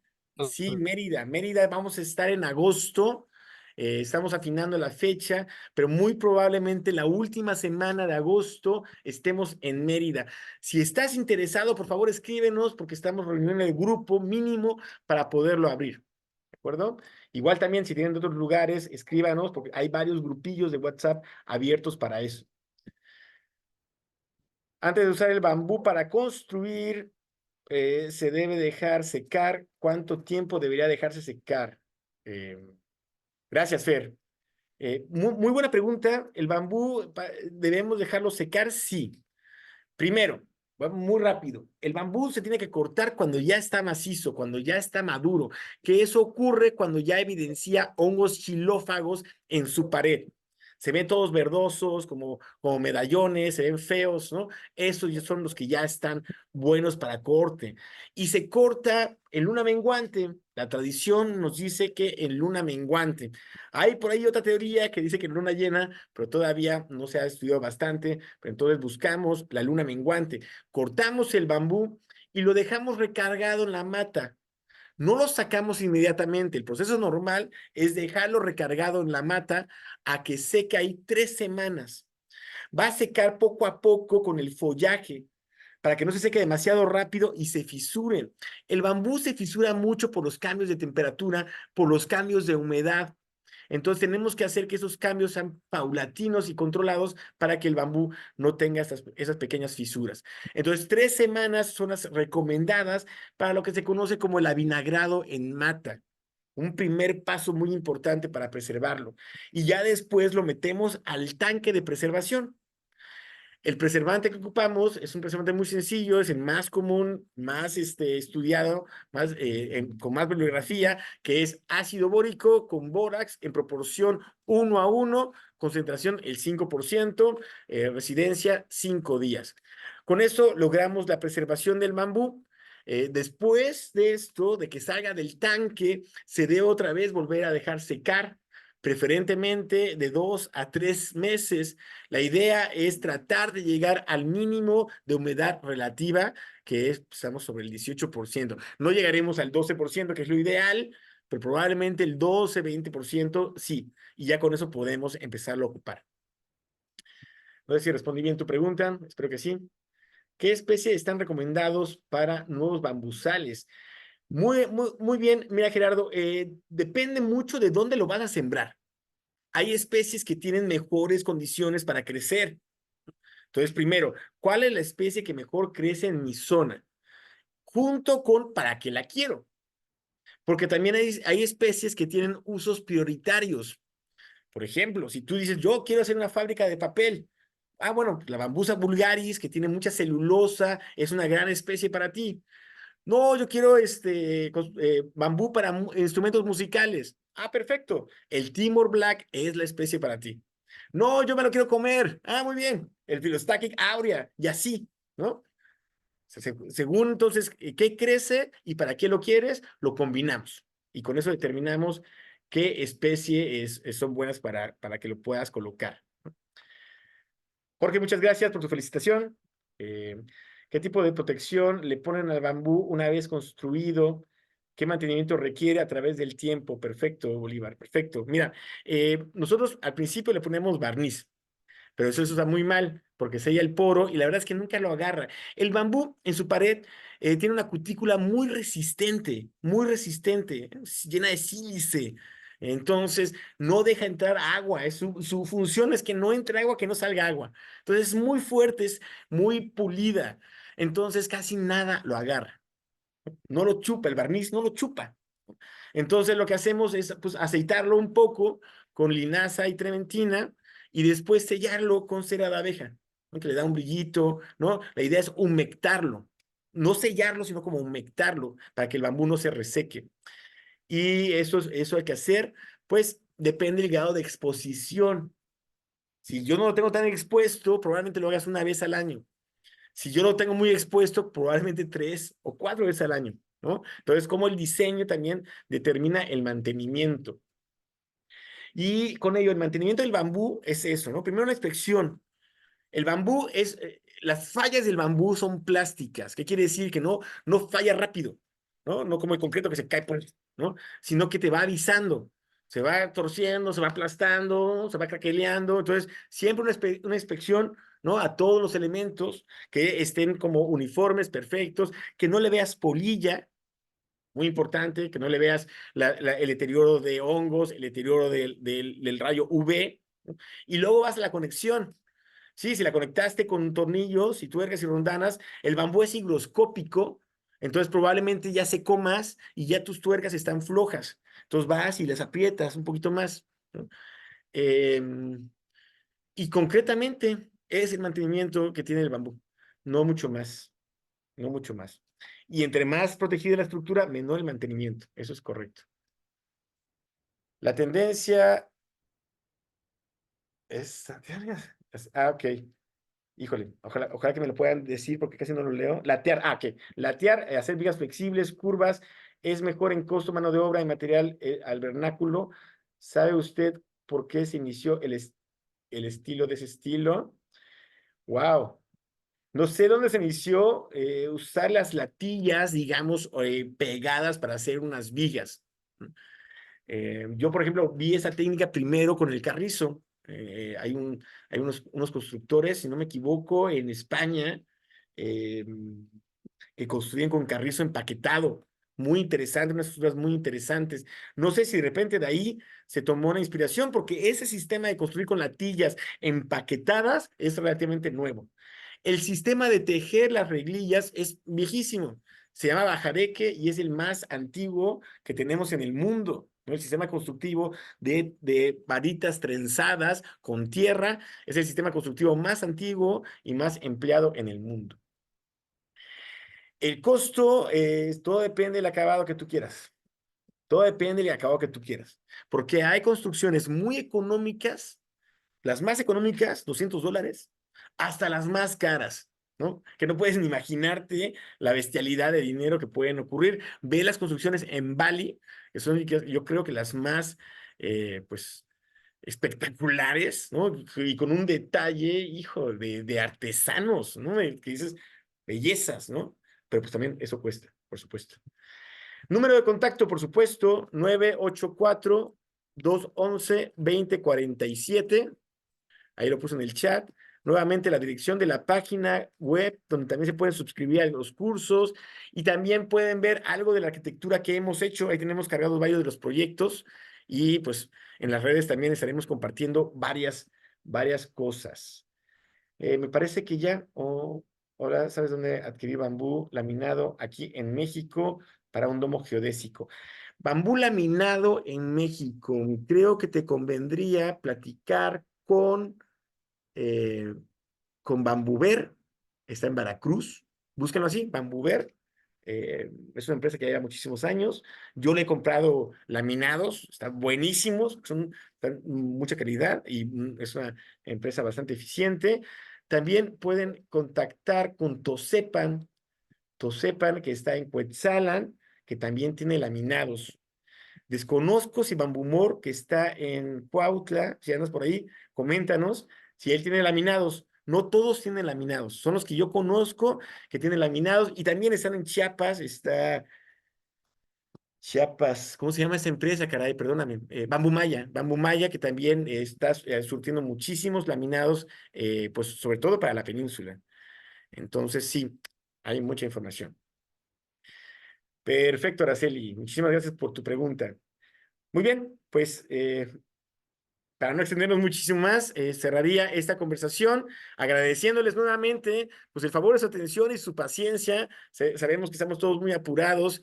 sí, Mérida. Mérida, vamos a estar en agosto. Estamos afinando la fecha, pero muy probablemente la última semana de agosto estemos en Mérida. Si estás interesado, por favor, escríbenos porque estamos reuniendo el grupo mínimo para poderlo abrir. ¿De acuerdo? Igual también, si tienen de otros lugares, escríbanos porque hay varios grupillos de WhatsApp abiertos para eso. Antes de usar el bambú para construir, se debe dejar secar. ¿Cuánto tiempo debería dejarse secar? Eh, gracias, Fer. Muy buena pregunta. ¿El bambú debemos dejarlo secar? Sí. Primero, muy rápido. El bambú se tiene que cortar cuando ya está macizo, cuando ya está maduro, que eso ocurre cuando ya evidencia hongos xilófagos en su pared. Se ven todos verdosos, como medallones, se ven feos, ¿no? Esos ya son los que ya están buenos para corte. Y se corta en luna menguante. La tradición nos dice que en luna menguante. Hay por ahí otra teoría que dice que en luna llena, pero todavía no se ha estudiado bastante. Pero entonces buscamos la luna menguante, cortamos el bambú y lo dejamos recargado en la mata. No lo sacamos inmediatamente. El proceso normal es dejarlo recargado en la mata a que seque ahí 3 semanas. Va a secar poco a poco con el follaje para que no se seque demasiado rápido y se fisuren. El bambú se fisura mucho por los cambios de temperatura, por los cambios de humedad. Entonces tenemos que hacer que esos cambios sean paulatinos y controlados para que el bambú no tenga esas pequeñas fisuras. Entonces 3 semanas son las recomendadas para lo que se conoce como el avinagrado en mata. Un primer paso muy importante para preservarlo. Y ya después lo metemos al tanque de preservación. El preservante que ocupamos es un preservante muy sencillo, es el más común, más estudiado, con más bibliografía, que es ácido bórico con bórax en proporción 1:1, concentración el 5%, residencia 5 días. Con eso logramos la preservación del bambú. Después de esto, de que salga del tanque, se debe otra vez volver a dejar secar, preferentemente de 2 a 3 meses. La idea es tratar de llegar al mínimo de humedad relativa, que estamos sobre el 18%. No llegaremos al 12%, que es lo ideal, pero probablemente el 12, 20% sí. Y ya con eso podemos empezarlo a ocupar. No sé si respondí bien tu pregunta, espero que sí. ¿Qué especies están recomendados para nuevos bambusales? Muy bien, mira Gerardo, depende mucho de dónde lo van a sembrar. Hay especies que tienen mejores condiciones para crecer. Entonces, primero, ¿cuál es la especie que mejor crece en mi zona? Junto con para qué la quiero. porque también hay especies que tienen usos prioritarios. Por ejemplo, si tú dices, yo quiero hacer una fábrica de papel, bueno, la Bambusa vulgaris, que tiene mucha celulosa, es una gran especie para ti. No, yo quiero bambú para instrumentos musicales. Perfecto. El Timor Black es la especie para ti. No, yo me lo quiero comer. Muy bien. El Philostachys aurea, y así, ¿no? Según entonces qué crece y para qué lo quieres, lo combinamos. Y con eso determinamos qué especie son buenas para que lo puedas colocar. Jorge, muchas gracias por tu felicitación. ¿Qué tipo de protección le ponen al bambú una vez construido? ¿Qué mantenimiento requiere a través del tiempo? Perfecto, Bolívar, perfecto. Mira, nosotros al principio le ponemos barniz, pero eso se usa muy mal porque sella el poro y la verdad es que nunca lo agarra. El bambú en su pared tiene una cutícula muy resistente, llena de sílice. Entonces, no deja entrar agua. Su función es que no entre agua, que no salga agua. Entonces, es muy fuerte, es muy pulida. Entonces, casi nada lo agarra. No lo chupa, el barniz no lo chupa. Entonces lo que hacemos es pues, aceitarlo un poco con linaza y trementina y después sellarlo con cera de abeja, ¿no? Que le da un brillito, ¿no? La idea es humectarlo, no sellarlo, sino como humectarlo para que el bambú no se reseque. Y eso hay que hacer, pues depende del grado de exposición. Si yo no lo tengo tan expuesto, probablemente lo hagas una vez al año. Si yo lo tengo muy expuesto, probablemente 3 o 4 veces al año, ¿no? Entonces, como el diseño también determina el mantenimiento. Y con ello, el mantenimiento del bambú es eso, ¿no? Primero la inspección. El bambú las fallas del bambú son plásticas. ¿Qué quiere decir? Que no falla rápido, ¿no? No como el concreto que se cae, ¿no? Sino que te va avisando. Se va torciendo, se va aplastando, se va craqueleando. Entonces, siempre una inspección, ¿no? A todos los elementos que estén como uniformes, perfectos, que no le veas polilla, muy importante, que no le veas el deterioro de hongos, el deterioro del rayo UV, ¿no? Y luego vas a la conexión. Sí, si la conectaste con tornillos y tuercas y rondanas, el bambú es higroscópico, entonces probablemente ya secó más y ya tus tuercas están flojas. Entonces vas y las aprietas un poquito más, ¿no? Eh, y concretamente es el mantenimiento que tiene el bambú, no mucho más, no mucho más. Y entre más protegida la estructura, menor el mantenimiento. Eso es correcto. La tendencia es... ok. Híjole, ojalá que me lo puedan decir porque casi no lo leo. Latear, ok. Latear, hacer vigas flexibles, curvas, es mejor en costo, mano de obra y material al vernáculo. ¿Sabe usted por qué se inició el estilo de ese estilo? Wow. No sé dónde se inició usar las latillas, digamos, pegadas para hacer unas vigas. Yo, por ejemplo, vi esa técnica primero con el carrizo. Hay unos constructores, si no me equivoco, en España, eh, que construyen con carrizo empaquetado. Muy interesante, unas estructuras muy interesantes. No sé si de repente de ahí se tomó una inspiración, porque ese sistema de construir con latillas empaquetadas es relativamente nuevo. El sistema de tejer las reglillas es viejísimo. Se llama bajareque y es el más antiguo que tenemos en el mundo, ¿no? El sistema constructivo de varitas trenzadas con tierra es el sistema constructivo más antiguo y más empleado en el mundo. El costo, todo depende del acabado que tú quieras. Todo depende del acabado que tú quieras. Porque hay construcciones muy económicas, las más económicas, $200, hasta las más caras, ¿no? Que no puedes ni imaginarte la bestialidad de dinero que pueden ocurrir. Ve las construcciones en Bali, que son yo creo que las más, pues, espectaculares, ¿no? Y con un detalle, hijo, de artesanos, ¿no? Que dices, bellezas, ¿no? Pero pues también eso cuesta, por supuesto. Número de contacto, por supuesto, 984-211-2047. Ahí lo puse en el chat. Nuevamente la dirección de la página web, donde también se pueden suscribir a los cursos y también pueden ver algo de la arquitectura que hemos hecho. Ahí tenemos cargados varios de los proyectos y pues en las redes también estaremos compartiendo varias cosas. Me parece que ya, ahora sabes dónde adquirí bambú laminado aquí en México para un domo geodésico. Bambú laminado en México. Creo que te convendría platicar eh, con Bambuver. Está en Veracruz. Búsquenlo así, Bambuver. Es una empresa que lleva muchísimos años. Yo le he comprado laminados, están buenísimos, están mucha calidad y es una empresa bastante eficiente. También pueden contactar con Tosepan, que está en Cuetzalan, que también tiene laminados. Desconozco si Bambumor, que está en Cuautla, si andas por ahí, coméntanos si él tiene laminados. No todos tienen laminados, son los que yo conozco que tienen laminados y también están en Chiapas, está Chiapas, ¿cómo se llama esa empresa, caray? Perdóname, Bambu Maya, que también está surtiendo muchísimos laminados, pues sobre todo para la península. Entonces, sí, hay mucha información. Perfecto, Araceli, muchísimas gracias por tu pregunta. Muy bien, pues para no extendernos muchísimo más, cerraría esta conversación agradeciéndoles nuevamente pues el favor de su atención y su paciencia. Sabemos que estamos todos muy apurados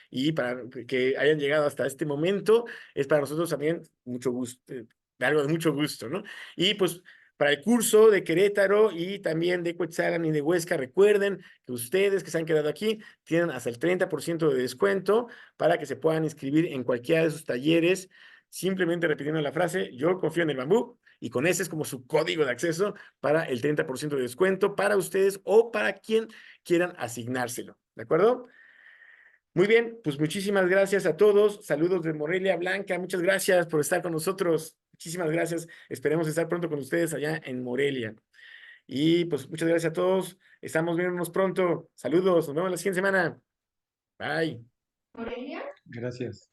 y para que hayan llegado hasta este momento es para nosotros también mucho gusto, algo de mucho gusto, ¿no? Y pues para el curso de Querétaro y también de Cuetzalan y de Huesca, recuerden que ustedes que se han quedado aquí tienen hasta el 30% de descuento para que se puedan inscribir en cualquiera de sus talleres simplemente repitiendo la frase, yo confío en el bambú, y con ese es como su código de acceso para el 30% de descuento para ustedes o para quien quieran asignárselo, ¿de acuerdo? Muy bien, pues muchísimas gracias a todos, saludos de Morelia Blanca, muchas gracias por estar con nosotros, muchísimas gracias, esperemos estar pronto con ustedes allá en Morelia. Y pues muchas gracias a todos, estamos viéndonos pronto, saludos, nos vemos la siguiente semana, bye. Gracias.